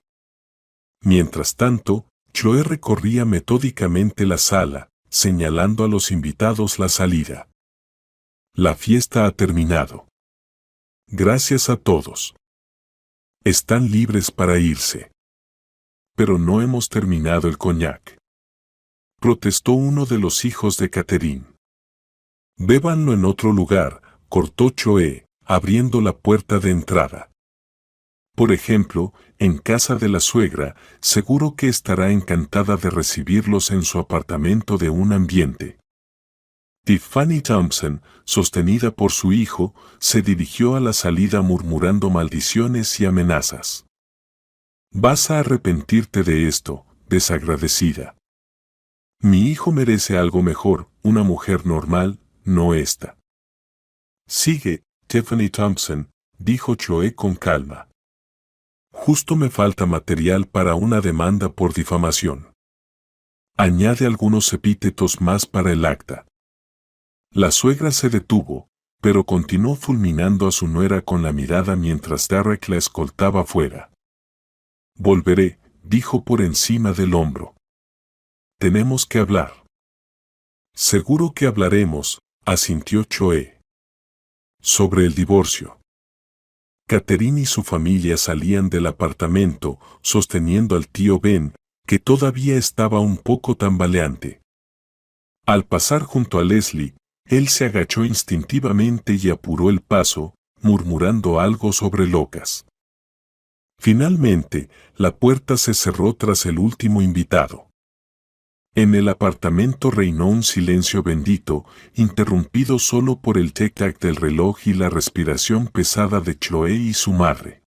Mientras tanto, Choe recorría metódicamente la sala, señalando a los invitados la salida. «La fiesta ha terminado. Gracias a todos. Están libres para irse». «Pero no hemos terminado el coñac», protestó uno de los hijos de Catherine. «Bébanlo en otro lugar», cortó Choe, abriendo la puerta de entrada. «Por ejemplo, en casa de la suegra, seguro que estará encantada de recibirlos en su apartamento de un ambiente». Tiffany Thompson, sostenida por su hijo, se dirigió a la salida murmurando maldiciones y amenazas. «Vas a arrepentirte de esto, desagradecida. Mi hijo merece algo mejor, una mujer normal, no esta». «Sigue, Tiffany Thompson», dijo Choe con calma. «Justo me falta material para una demanda por difamación. Añade algunos epítetos más para el acta». La suegra se detuvo, pero continuó fulminando a su nuera con la mirada mientras Derek la escoltaba fuera. «Volveré», dijo por encima del hombro. «Tenemos que hablar». «Seguro que hablaremos», asintió Choe. «Sobre el divorcio». Catherine y su familia salían del apartamento, sosteniendo al tío Ben, que todavía estaba un poco tambaleante. Al pasar junto a Leslie, él se agachó instintivamente y apuró el paso, murmurando algo sobre locas. Finalmente, la puerta se cerró tras el último invitado. En el apartamento reinó un silencio bendito, interrumpido solo por el tic-tac del reloj y la respiración pesada de Choe y su madre.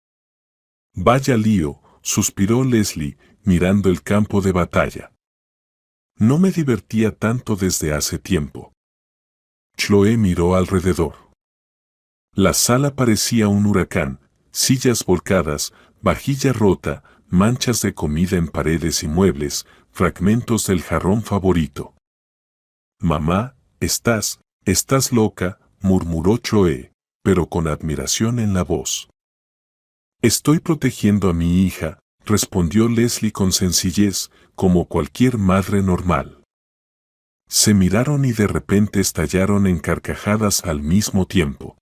«Vaya lío», suspiró Leslie, mirando el campo de batalla. «No me divertía tanto desde hace tiempo». Choe miró alrededor. La sala parecía un huracán, sillas volcadas, vajilla rota, manchas de comida en paredes y muebles, fragmentos del jarrón favorito. «Mamá, estás loca», murmuró Choe, pero con admiración en la voz. «Estoy protegiendo a mi hija», respondió Leslie con sencillez, como cualquier madre normal. Se miraron y de repente estallaron en carcajadas al mismo tiempo.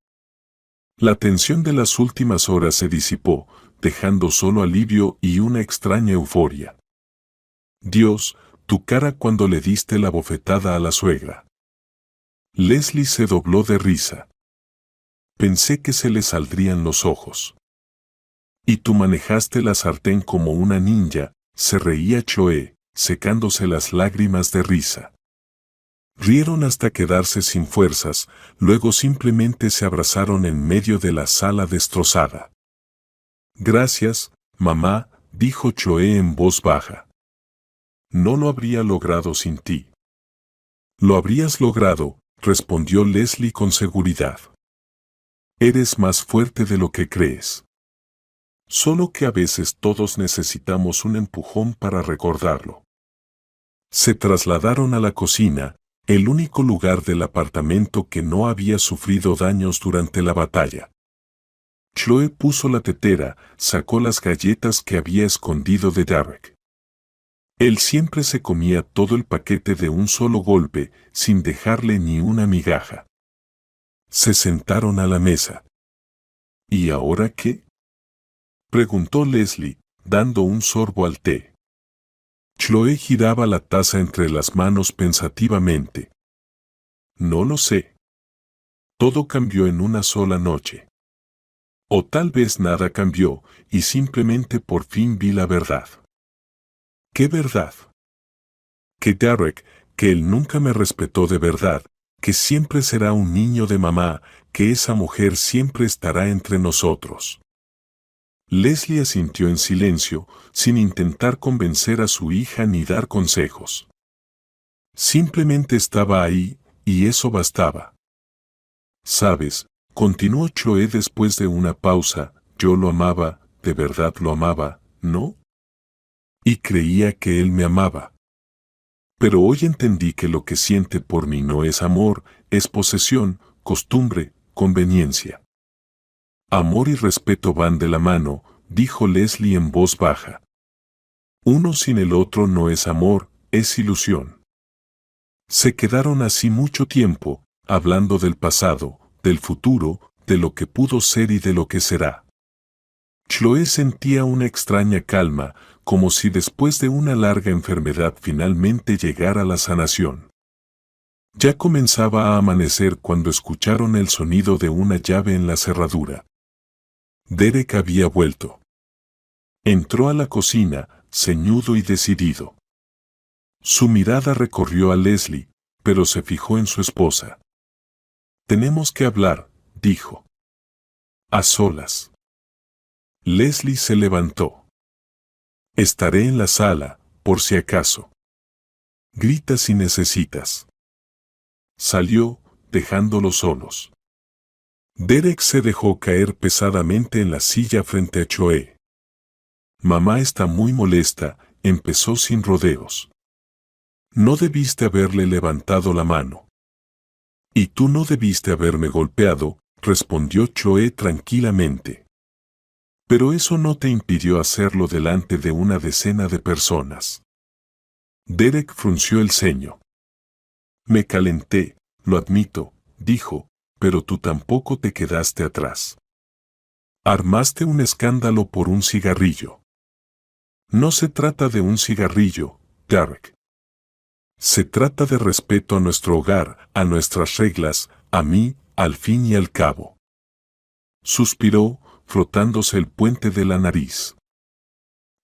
La tensión de las últimas horas se disipó, dejando solo alivio y una extraña euforia. «Dios, tu cara cuando le diste la bofetada a la suegra». Leslie se dobló de risa. «Pensé que se le saldrían los ojos». Y tú manejaste la sartén como una ninja, se reía Chloe, secándose las lágrimas de risa. Rieron hasta quedarse sin fuerzas, luego simplemente se abrazaron en medio de la sala destrozada. Gracias, mamá, dijo Chloe en voz baja. No lo habría logrado sin ti. Lo habrías logrado, respondió Leslie con seguridad. Eres más fuerte de lo que crees. Solo que a veces todos necesitamos un empujón para recordarlo. Se trasladaron a la cocina, el único lugar del apartamento que no había sufrido daños durante la batalla. Chloe puso la tetera, sacó las galletas que había escondido de Derek. Él siempre se comía todo el paquete de un solo golpe, sin dejarle ni una migaja. Se sentaron a la mesa. ¿Y ahora qué?, preguntó Leslie, dando un sorbo al té. Chloe giraba la taza entre las manos pensativamente. No lo sé. Todo cambió en una sola noche. O tal vez nada cambió, y simplemente por fin vi la verdad. ¿Qué verdad? Que Derek, que él nunca me respetó de verdad, que siempre será un niño de mamá, que esa mujer siempre estará entre nosotros. Leslie asintió en silencio, sin intentar convencer a su hija ni dar consejos. Simplemente estaba ahí, y eso bastaba. Sabes, continuó Chloe después de una pausa, yo lo amaba, de verdad lo amaba, ¿no? Y creía que él me amaba. Pero hoy entendí que lo que siente por mí no es amor, es posesión, costumbre, conveniencia. Amor y respeto van de la mano, dijo Leslie en voz baja. Uno sin el otro no es amor, es ilusión. Se quedaron así mucho tiempo, hablando del pasado, del futuro, de lo que pudo ser y de lo que será. Chloe sentía una extraña calma, como si después de una larga enfermedad finalmente llegara la sanación. Ya comenzaba a amanecer cuando escucharon el sonido de una llave en la cerradura. Derek había vuelto. Entró a la cocina, ceñudo y decidido. Su mirada recorrió a Leslie, pero se fijó en su esposa. Tenemos que hablar, dijo. A solas. Leslie se levantó. Estaré en la sala, por si acaso. Grita si necesitas. Salió, dejándolos solos. Derek se dejó caer pesadamente en la silla frente a Chloe. Mamá está muy molesta, empezó sin rodeos. No debiste haberle levantado la mano. Y tú no debiste haberme golpeado, respondió Chloe tranquilamente. Pero eso no te impidió hacerlo delante de una decena de personas. Derek frunció el ceño. Me calenté, lo admito, dijo, pero tú tampoco te quedaste atrás. Armaste un escándalo por un cigarrillo. No se trata de un cigarrillo, Derek. Se trata de respeto a nuestro hogar, a nuestras reglas, a mí, al fin y al cabo. Suspiró, frotándose el puente de la nariz.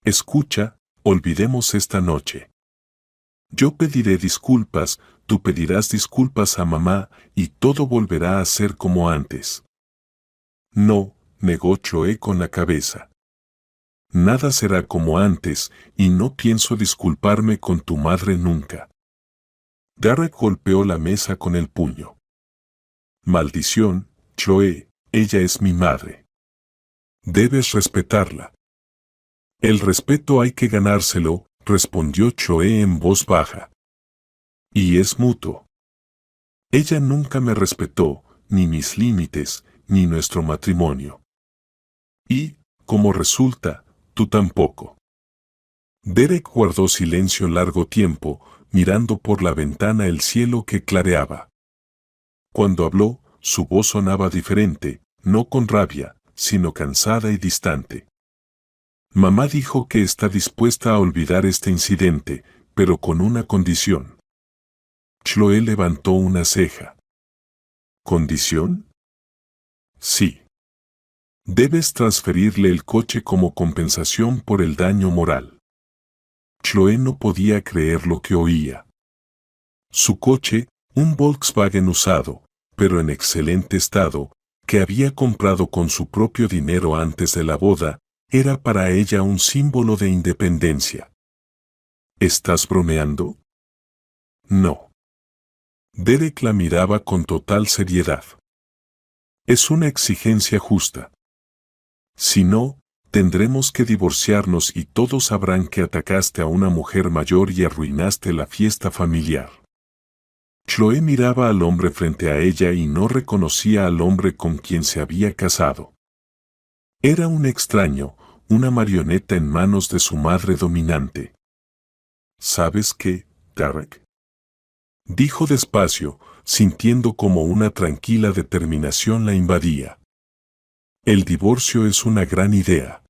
Escucha, olvidemos esta noche. Yo pediré disculpas, tú pedirás disculpas a mamá, y todo volverá a ser como antes. No, negó Chloe con la cabeza. Nada será como antes, y no pienso disculparme con tu madre nunca. Derek golpeó la mesa con el puño. Maldición, Chloe, ella es mi madre. Debes respetarla. El respeto hay que ganárselo, respondió Chloe en voz baja. Y es mutuo. Ella nunca me respetó, ni mis límites, ni nuestro matrimonio. Y, como resulta, tú tampoco. Derek guardó silencio largo tiempo, mirando por la ventana el cielo que clareaba. Cuando habló, su voz sonaba diferente, no con rabia, sino cansada y distante. Mamá dijo que está dispuesta a olvidar este incidente, pero con una condición. Chloe levantó una ceja. ¿Condición? Sí. Debes transferirle el coche como compensación por el daño moral. Chloe no podía creer lo que oía. Su coche, un Volkswagen usado, pero en excelente estado, que había comprado con su propio dinero antes de la boda, era para ella un símbolo de independencia. ¿Estás bromeando? No. Derek la miraba con total seriedad. Es una exigencia justa. Si no, tendremos que divorciarnos y todos sabrán que atacaste a una mujer mayor y arruinaste la fiesta familiar. Chloe miraba al hombre frente a ella y no reconocía al hombre con quien se había casado. Era un extraño, una marioneta en manos de su madre dominante. ¿Sabes qué, Derek?, dijo despacio, sintiendo como una tranquila determinación la invadía. El divorcio es una gran idea.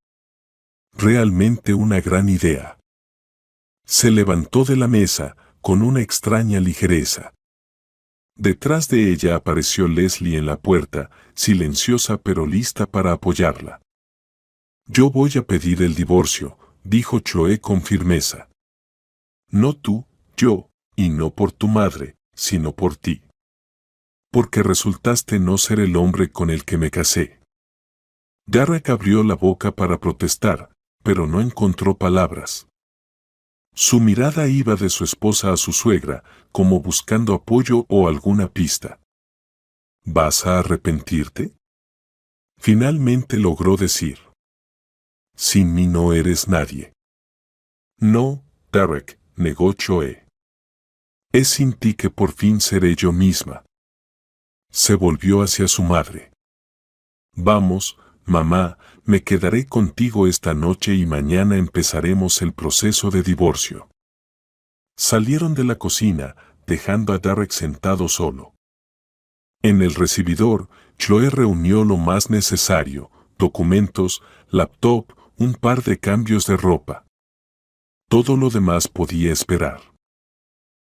Realmente una gran idea. Se levantó de la mesa, con una extraña ligereza. Detrás de ella apareció Leslie en la puerta, silenciosa pero lista para apoyarla. Yo voy a pedir el divorcio, dijo Chloe con firmeza. No tú, yo, y no por tu madre, sino por ti. Porque resultaste no ser el hombre con el que me casé. Derek abrió la boca para protestar, pero no encontró palabras. Su mirada iba de su esposa a su suegra, como buscando apoyo o alguna pista. ¿Vas a arrepentirte?, finalmente logró decir. Sin mí no eres nadie. No, Derek, negó Chloe. Es sin ti que por fin seré yo misma. Se volvió hacia su madre. Vamos, mamá, me quedaré contigo esta noche y mañana empezaremos el proceso de divorcio. Salieron de la cocina, dejando a Derek sentado solo. En el recibidor, Chloe reunió lo más necesario: documentos, laptop, un par de cambios de ropa. Todo lo demás podía esperar.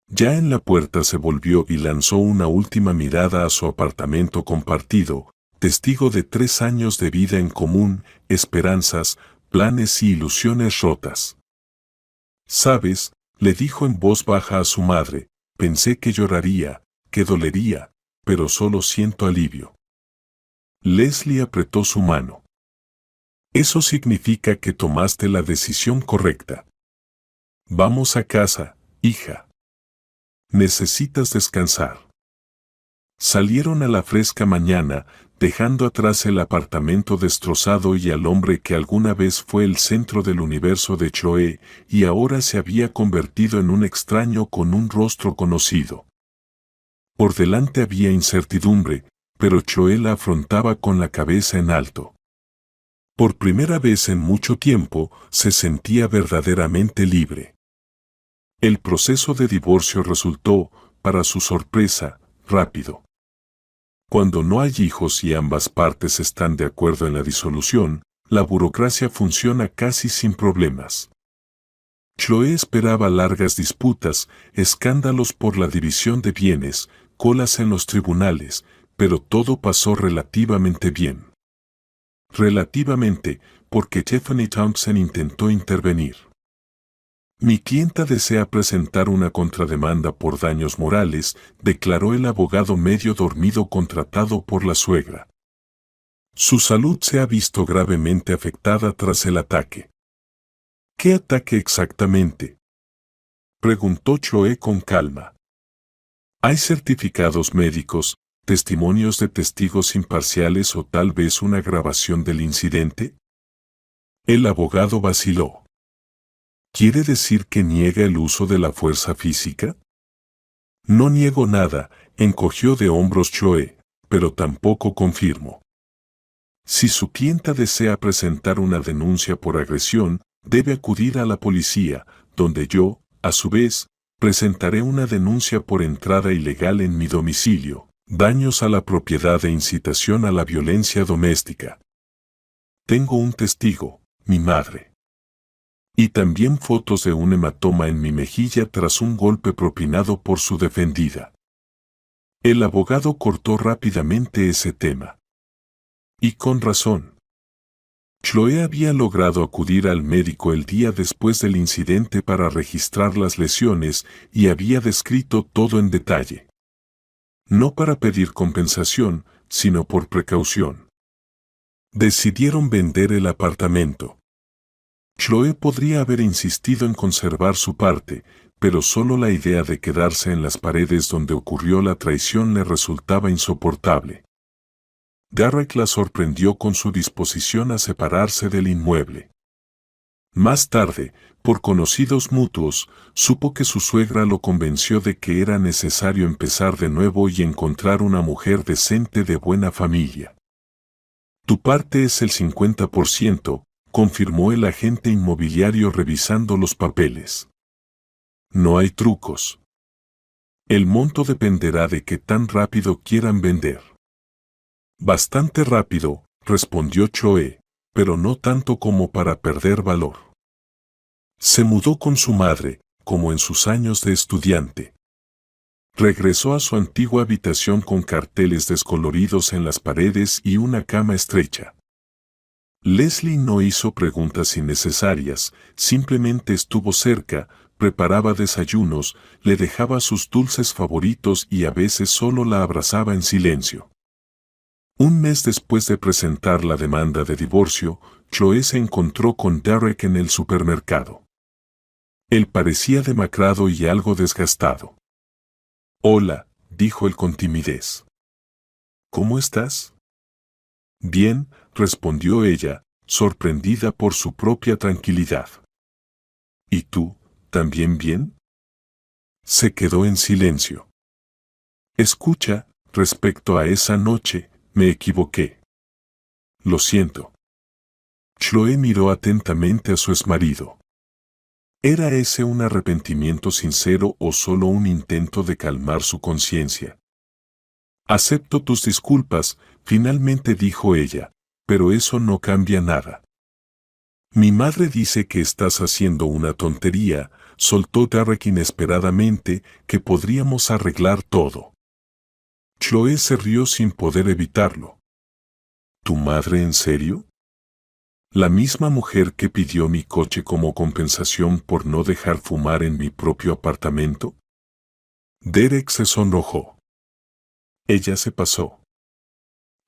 Ya en la puerta se volvió y lanzó una última mirada a su apartamento compartido, testigo de 3 años de vida en común, esperanzas, planes y ilusiones rotas. ¿Sabes?, le dijo en voz baja a su madre, pensé que lloraría, que dolería, pero solo siento alivio. Leslie apretó su mano. Eso significa que tomaste la decisión correcta. Vamos a casa, hija. Necesitas descansar. Salieron a la fresca mañana, dejando atrás el apartamento destrozado y al hombre que alguna vez fue el centro del universo de Chloe y ahora se había convertido en un extraño con un rostro conocido. Por delante había incertidumbre, pero Chloe la afrontaba con la cabeza en alto. Por primera vez en mucho tiempo, se sentía verdaderamente libre. El proceso de divorcio resultó, para su sorpresa, rápido. Cuando no hay hijos y ambas partes están de acuerdo en la disolución, la burocracia funciona casi sin problemas. Chloe esperaba largas disputas, escándalos por la división de bienes, colas en los tribunales, pero todo pasó relativamente bien. Relativamente, porque Tiffany Townsend intentó intervenir. Mi clienta desea presentar una contrademanda por daños morales, declaró el abogado medio dormido contratado por la suegra. Su salud se ha visto gravemente afectada tras el ataque. ¿Qué ataque exactamente?, preguntó Chloe con calma. ¿Hay certificados médicos, testimonios de testigos imparciales o tal vez una grabación del incidente? El abogado vaciló. ¿Quiere decir que niega el uso de la fuerza física? No niego nada, encogió de hombros Chloe, pero tampoco confirmo. Si su clienta desea presentar una denuncia por agresión, debe acudir a la policía, donde yo, a su vez, presentaré una denuncia por entrada ilegal en mi domicilio, daños a la propiedad e incitación a la violencia doméstica. Tengo un testigo, mi madre. Y también fotos de un hematoma en mi mejilla tras un golpe propinado por su defendida. El abogado cortó rápidamente ese tema. Y con razón. Chloe había logrado acudir al médico el día después del incidente para registrar las lesiones y había descrito todo en detalle. No para pedir compensación, sino por precaución. Decidieron vender el apartamento. Chloe podría haber insistido en conservar su parte, pero solo la idea de quedarse en las paredes donde ocurrió la traición le resultaba insoportable. Derek la sorprendió con su disposición a separarse del inmueble. Más tarde, por conocidos mutuos, supo que su suegra lo convenció de que era necesario empezar de nuevo y encontrar una mujer decente de buena familia. Tu parte es el 50%, confirmó el agente inmobiliario revisando los papeles. No hay trucos. El monto dependerá de qué tan rápido quieran vender. Bastante rápido, respondió Chloe, pero no tanto como para perder valor. Se mudó con su madre, como en sus años de estudiante. Regresó a su antigua habitación con carteles descoloridos en las paredes y una cama estrecha. Leslie no hizo preguntas innecesarias, simplemente estuvo cerca, preparaba desayunos, le dejaba sus dulces favoritos y a veces solo la abrazaba en silencio. Un mes después de presentar la demanda de divorcio, Chloe se encontró con Derek en el supermercado. Él parecía demacrado y algo desgastado. «Hola», dijo él con timidez. «¿Cómo estás?» «Bien», respondió ella, sorprendida por su propia tranquilidad. «¿Y tú, también bien?» Se quedó en silencio. «Escucha, respecto a esa noche, me equivoqué. Lo siento». Chloe miró atentamente a su exmarido. ¿Era ese un arrepentimiento sincero o solo un intento de calmar su conciencia? «Acepto tus disculpas», finalmente dijo ella, «pero eso no cambia nada». «Mi madre dice que estás haciendo una tontería», soltó Derek inesperadamente, «que podríamos arreglar todo». Chloe se rió sin poder evitarlo. ¿Tu madre en serio? ¿La misma mujer que pidió mi coche como compensación por no dejar fumar en mi propio apartamento? Derek se sonrojó. Ella se pasó.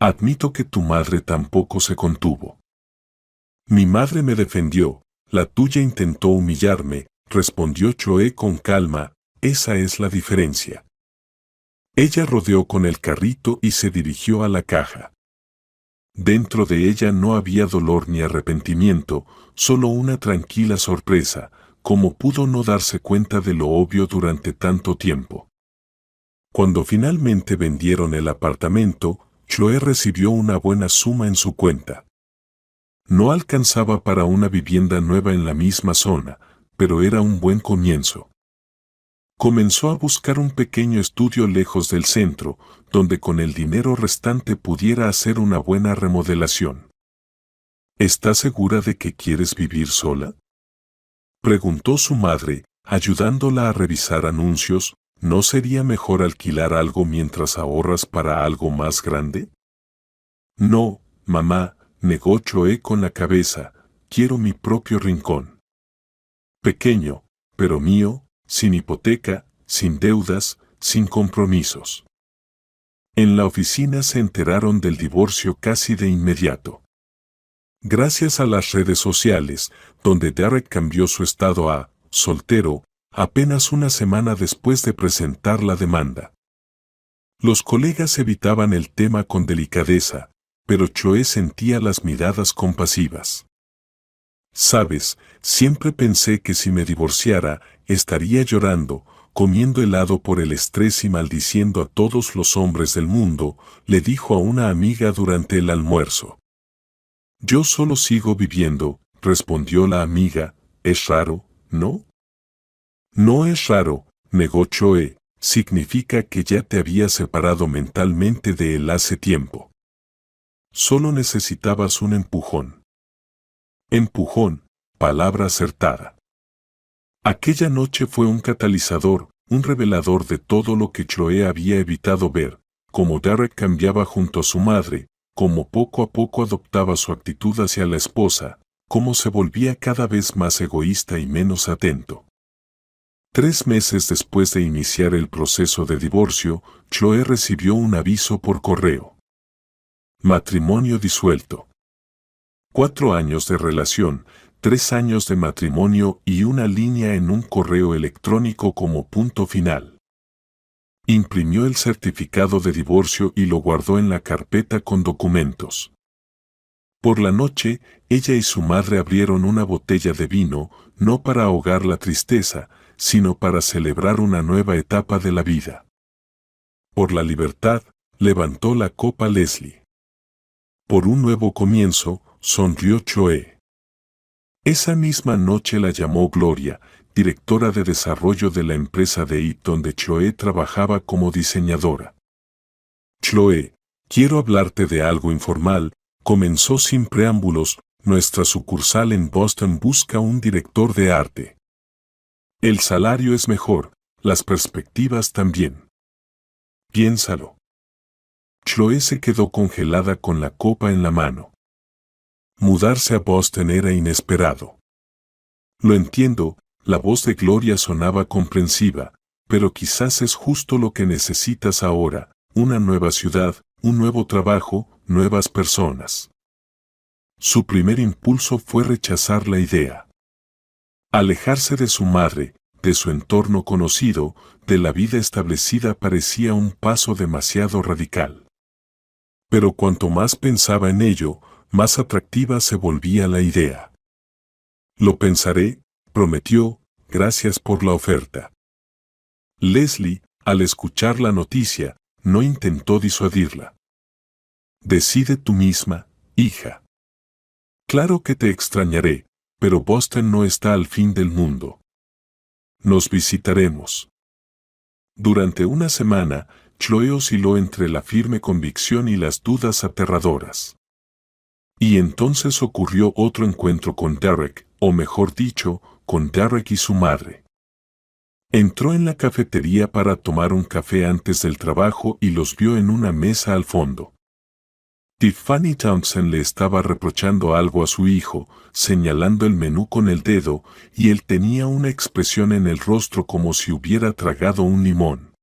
Admito que tu madre tampoco se contuvo. Mi madre me defendió, la tuya intentó humillarme, respondió Chloe con calma, esa es la diferencia. Ella rodeó con el carrito y se dirigió a la caja. Dentro de ella no había dolor ni arrepentimiento, solo una tranquila sorpresa, como pudo no darse cuenta de lo obvio durante tanto tiempo. Cuando finalmente vendieron el apartamento, Chloe recibió una buena suma en su cuenta. No alcanzaba para una vivienda nueva en la misma zona, pero era un buen comienzo. Comenzó a buscar un pequeño estudio lejos del centro, donde con el dinero restante pudiera hacer una buena remodelación. ¿Estás segura de que quieres vivir sola?, preguntó su madre, ayudándola a revisar anuncios. ¿No sería mejor alquilar algo mientras ahorras para algo más grande? No, mamá, negó Chloe con la cabeza, quiero mi propio rincón. Pequeño, pero mío, sin hipoteca, sin deudas, sin compromisos. En la oficina se enteraron del divorcio casi de inmediato. Gracias a las redes sociales, donde Derek cambió su estado a soltero, apenas una semana después de presentar la demanda. Los colegas evitaban el tema con delicadeza, pero Chloe sentía las miradas compasivas. Sabes, siempre pensé que si me divorciara, estaría llorando, comiendo helado por el estrés y maldiciendo a todos los hombres del mundo, le dijo a una amiga durante el almuerzo. Yo solo sigo viviendo, respondió la amiga, es raro, ¿no? No es raro, negó Chloe, significa que ya te habías separado mentalmente de él hace tiempo. Solo necesitabas un empujón. Empujón, palabra acertada. Aquella noche fue un catalizador, un revelador de todo lo que Chloe había evitado ver, cómo Derek cambiaba junto a su madre, cómo poco a poco adoptaba su actitud hacia la esposa, cómo se volvía cada vez más egoísta y menos atento. 3 meses después de iniciar el proceso de divorcio, Chloe recibió un aviso por correo. Matrimonio disuelto. 4 años de relación, 3 años de matrimonio y una línea en un correo electrónico como punto final. Imprimió el certificado de divorcio y lo guardó en la carpeta con documentos. Por la noche, ella y su madre abrieron una botella de vino, no para ahogar la tristeza, sino para celebrar una nueva etapa de la vida. Por la libertad, levantó la copa Leslie. Por un nuevo comienzo, sonrió Chloe. Esa misma noche la llamó Gloria, directora de desarrollo de la empresa de IT donde Chloe trabajaba como diseñadora. Chloe, quiero hablarte de algo informal, comenzó sin preámbulos, nuestra sucursal en Boston busca un director de arte. El salario es mejor, las perspectivas también. Piénsalo. Chloe se quedó congelada con la copa en la mano. Mudarse a Boston era inesperado. Lo entiendo, la voz de Gloria sonaba comprensiva, pero quizás es justo lo que necesitas ahora, una nueva ciudad, un nuevo trabajo, nuevas personas. Su primer impulso fue rechazar la idea. Alejarse de su madre, de su entorno conocido, de la vida establecida parecía un paso demasiado radical. Pero cuanto más pensaba en ello, más atractiva se volvía la idea. Lo pensaré, prometió, gracias por la oferta. Leslie, al escuchar la noticia, no intentó disuadirla. Decide tú misma, hija. Claro que te extrañaré, pero Boston no está al fin del mundo. Nos visitaremos. Durante una semana, Chloe osciló entre la firme convicción y las dudas aterradoras. Y entonces ocurrió otro encuentro con Derek, o mejor dicho, con Derek y su madre. Entró en la cafetería para tomar un café antes del trabajo y los vio en una mesa al fondo. Tiffany Townsend le estaba reprochando algo a su hijo, señalando el menú con el dedo, y él tenía una expresión en el rostro como si hubiera tragado un limón.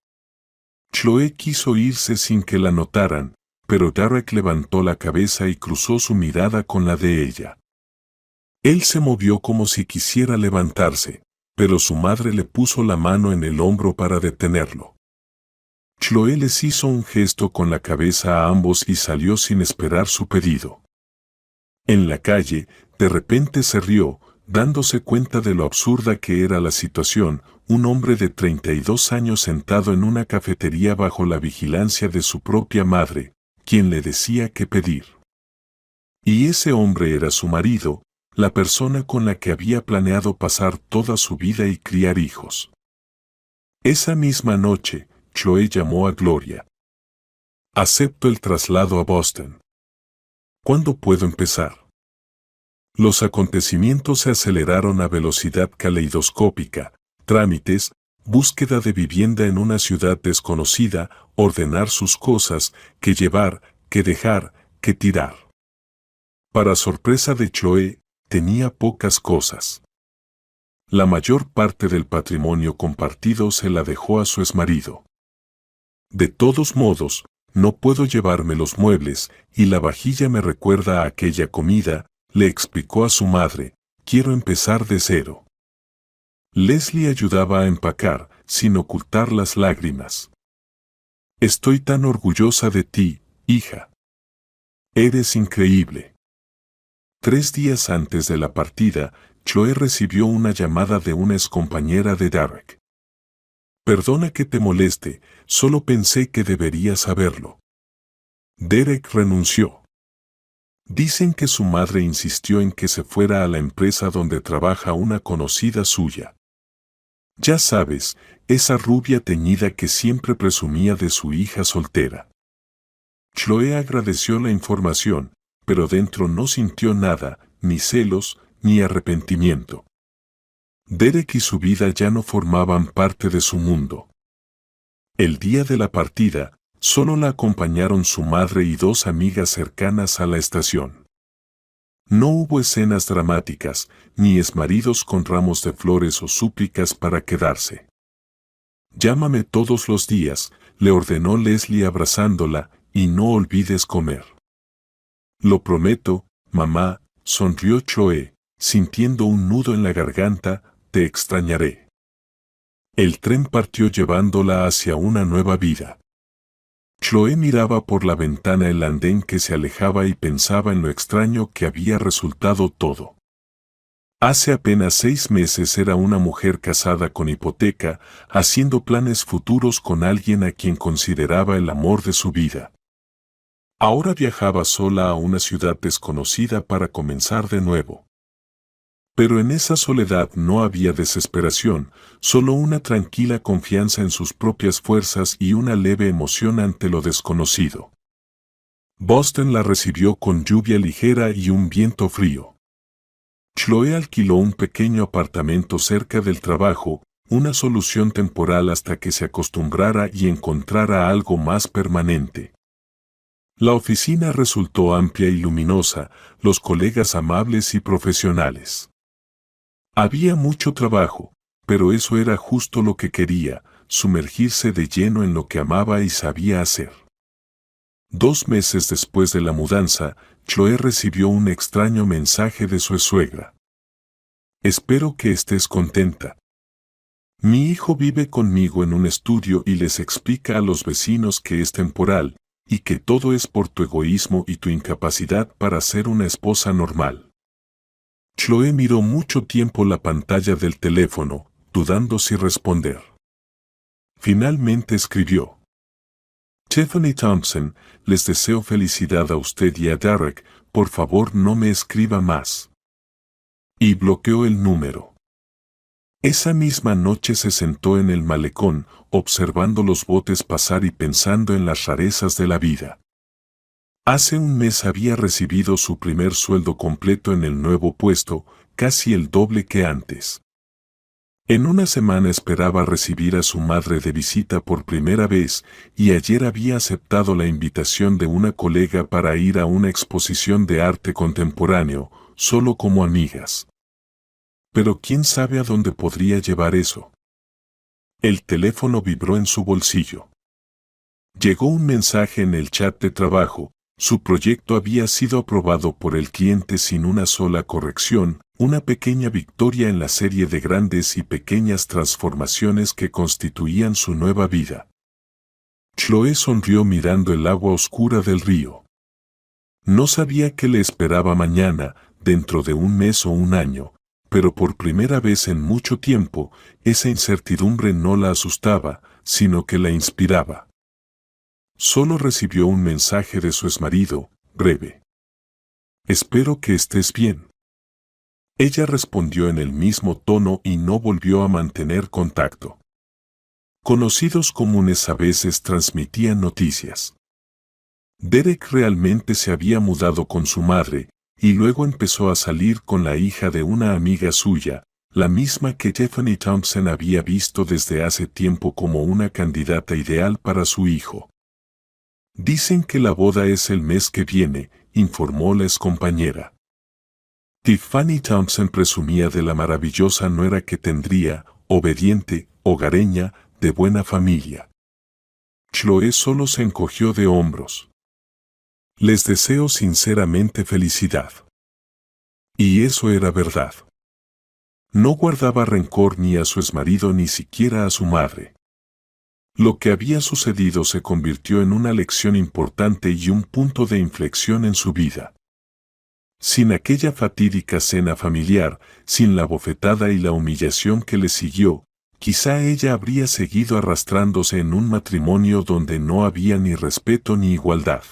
Chloe quiso irse sin que la notaran, pero Derek levantó la cabeza y cruzó su mirada con la de ella. Él se movió como si quisiera levantarse, pero su madre le puso la mano en el hombro para detenerlo. Chloe les hizo un gesto con la cabeza a ambos y salió sin esperar su pedido. En la calle, de repente se rió, dándose cuenta de lo absurda que era la situación, un hombre de 32 años sentado en una cafetería bajo la vigilancia de su propia madre, quien le decía qué pedir. Y ese hombre era su marido, la persona con la que había planeado pasar toda su vida y criar hijos. Esa misma noche, Chloe llamó a Gloria. Acepto el traslado a Boston. ¿Cuándo puedo empezar? Los acontecimientos se aceleraron a velocidad caleidoscópica, trámites, búsqueda de vivienda en una ciudad desconocida, ordenar sus cosas, qué llevar, qué dejar, qué tirar. Para sorpresa de Chloe, tenía pocas cosas. La mayor parte del patrimonio compartido se la dejó a su exmarido. De todos modos, no puedo llevarme los muebles, y la vajilla me recuerda a aquella comida, le explicó a su madre, quiero empezar de cero. Leslie ayudaba a empacar, sin ocultar las lágrimas. Estoy tan orgullosa de ti, hija. Eres increíble. 3 días antes de la partida, Chloe recibió una llamada de una excompañera de Derek. Perdona que te moleste, solo pensé que deberías saberlo. Derek renunció. Dicen que su madre insistió en que se fuera a la empresa donde trabaja una conocida suya. Ya sabes, esa rubia teñida que siempre presumía de su hija soltera. Chloe agradeció la información, pero dentro no sintió nada, ni celos, ni arrepentimiento. Derek y su vida ya no formaban parte de su mundo. El día de la partida, Solo la acompañaron su madre y dos amigas cercanas a la estación. No hubo escenas dramáticas, ni exmaridos con ramos de flores o súplicas para quedarse. «Llámame todos los días», le ordenó Leslie abrazándola, «y no olvides comer». «Lo prometo, mamá», sonrió Chloe, sintiendo un nudo en la garganta, «te extrañaré». El tren partió llevándola hacia una nueva vida. Chloe miraba por la ventana el andén que se alejaba y pensaba en lo extraño que había resultado todo. Hace apenas 6 meses era una mujer casada con hipoteca, haciendo planes futuros con alguien a quien consideraba el amor de su vida. Ahora viajaba sola a una ciudad desconocida para comenzar de nuevo. Pero en esa soledad no había desesperación, solo una tranquila confianza en sus propias fuerzas y una leve emoción ante lo desconocido. Boston la recibió con lluvia ligera y un viento frío. Chloe alquiló un pequeño apartamento cerca del trabajo, una solución temporal hasta que se acostumbrara y encontrara algo más permanente. La oficina resultó amplia y luminosa, los colegas amables y profesionales. Había mucho trabajo, pero eso era justo lo que quería, sumergirse de lleno en lo que amaba y sabía hacer. 2 meses después de la mudanza, Chloe recibió un extraño mensaje de su suegra. «Espero que estés contenta. Mi hijo vive conmigo en un estudio y les explica a los vecinos que es temporal, y que todo es por tu egoísmo y tu incapacidad para ser una esposa normal». Chloe miró mucho tiempo la pantalla del teléfono, dudando si responder. Finalmente escribió: «Tiffany Thompson, les deseo felicidad a usted y a Derek, por favor no me escriba más». Y bloqueó el número. Esa misma noche se sentó en el malecón, observando los botes pasar y pensando en las rarezas de la vida. Hace un mes había recibido su primer sueldo completo en el nuevo puesto, casi el doble que antes. En una semana esperaba recibir a su madre de visita por primera vez, y ayer había aceptado la invitación de una colega para ir a una exposición de arte contemporáneo, solo como amigas. Pero quién sabe a dónde podría llevar eso. El teléfono vibró en su bolsillo. Llegó un mensaje en el chat de trabajo. Su proyecto había sido aprobado por el cliente sin una sola corrección, una pequeña victoria en la serie de grandes y pequeñas transformaciones que constituían su nueva vida. Chloe sonrió mirando el agua oscura del río. No sabía qué le esperaba mañana, dentro de un mes o un año, pero por primera vez en mucho tiempo, esa incertidumbre no la asustaba, sino que la inspiraba. Solo recibió un mensaje de su exmarido, breve. «Espero que estés bien». Ella respondió en el mismo tono y no volvió a mantener contacto. Conocidos comunes a veces transmitían noticias. Derek realmente se había mudado con su madre, y luego empezó a salir con la hija de una amiga suya, la misma que Tiffany Thompson había visto desde hace tiempo como una candidata ideal para su hijo. «Dicen que la boda es el mes que viene», informó la excompañera. Tiffany Thompson presumía de la maravillosa nuera que tendría, obediente, hogareña, de buena familia. Chloe solo se encogió de hombros. «Les deseo sinceramente felicidad». Y eso era verdad. No guardaba rencor ni a su exmarido ni siquiera a su madre. Lo que había sucedido se convirtió en una lección importante y un punto de inflexión en su vida. Sin aquella fatídica cena familiar, sin la bofetada y la humillación que le siguió, quizá ella habría seguido arrastrándose en un matrimonio donde no había ni respeto ni igualdad.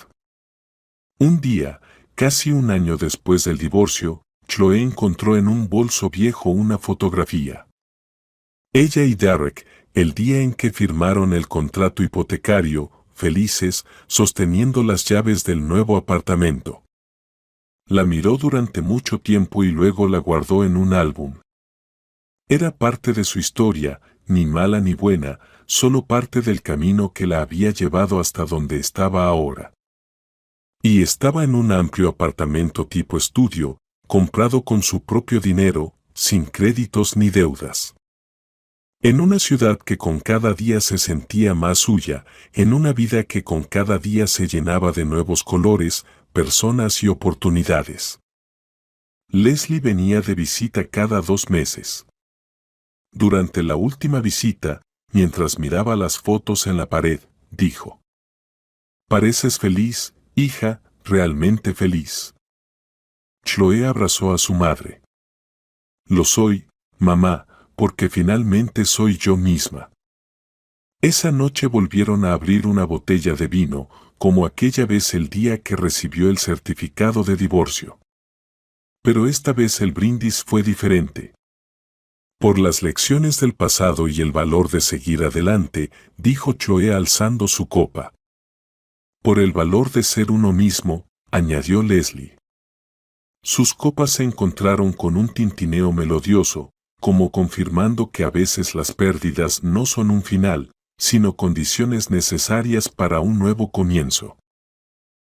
Un día, casi un año después del divorcio, Chloe encontró en un bolso viejo una fotografía. Ella y Derek, el día en que firmaron el contrato hipotecario, felices, sosteniendo las llaves del nuevo apartamento. La miró durante mucho tiempo y luego la guardó en un álbum. Era parte de su historia, ni mala ni buena, solo parte del camino que la había llevado hasta donde estaba ahora. Y estaba en un amplio apartamento tipo estudio, comprado con su propio dinero, sin créditos ni deudas. En una ciudad que con cada día se sentía más suya, en una vida que con cada día se llenaba de nuevos colores, personas y oportunidades. Leslie venía de visita cada 2 meses. Durante la última visita, mientras miraba las fotos en la pared, dijo: «Pareces feliz, hija, realmente feliz». Chloe abrazó a su madre. «Lo soy, mamá, porque finalmente soy yo misma». Esa noche volvieron a abrir una botella de vino, como aquella vez el día que recibió el certificado de divorcio. Pero esta vez el brindis fue diferente. «Por las lecciones del pasado y el valor de seguir adelante», dijo Chloe alzando su copa. «Por el valor de ser uno mismo», añadió Leslie. Sus copas se encontraron con un tintineo melodioso, como confirmando que a veces las pérdidas no son un final, sino condiciones necesarias para un nuevo comienzo.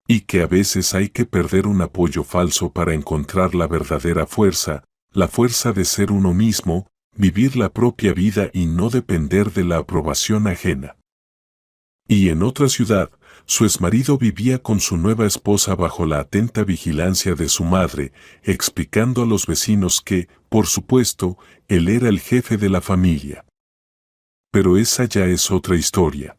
Y que a veces hay que perder un apoyo falso para encontrar la verdadera fuerza, la fuerza de ser uno mismo, vivir la propia vida y no depender de la aprobación ajena. Y en otra ciudad, su exmarido vivía con su nueva esposa bajo la atenta vigilancia de su madre, explicando a los vecinos que, por supuesto, él era el jefe de la familia. Pero esa ya es otra historia.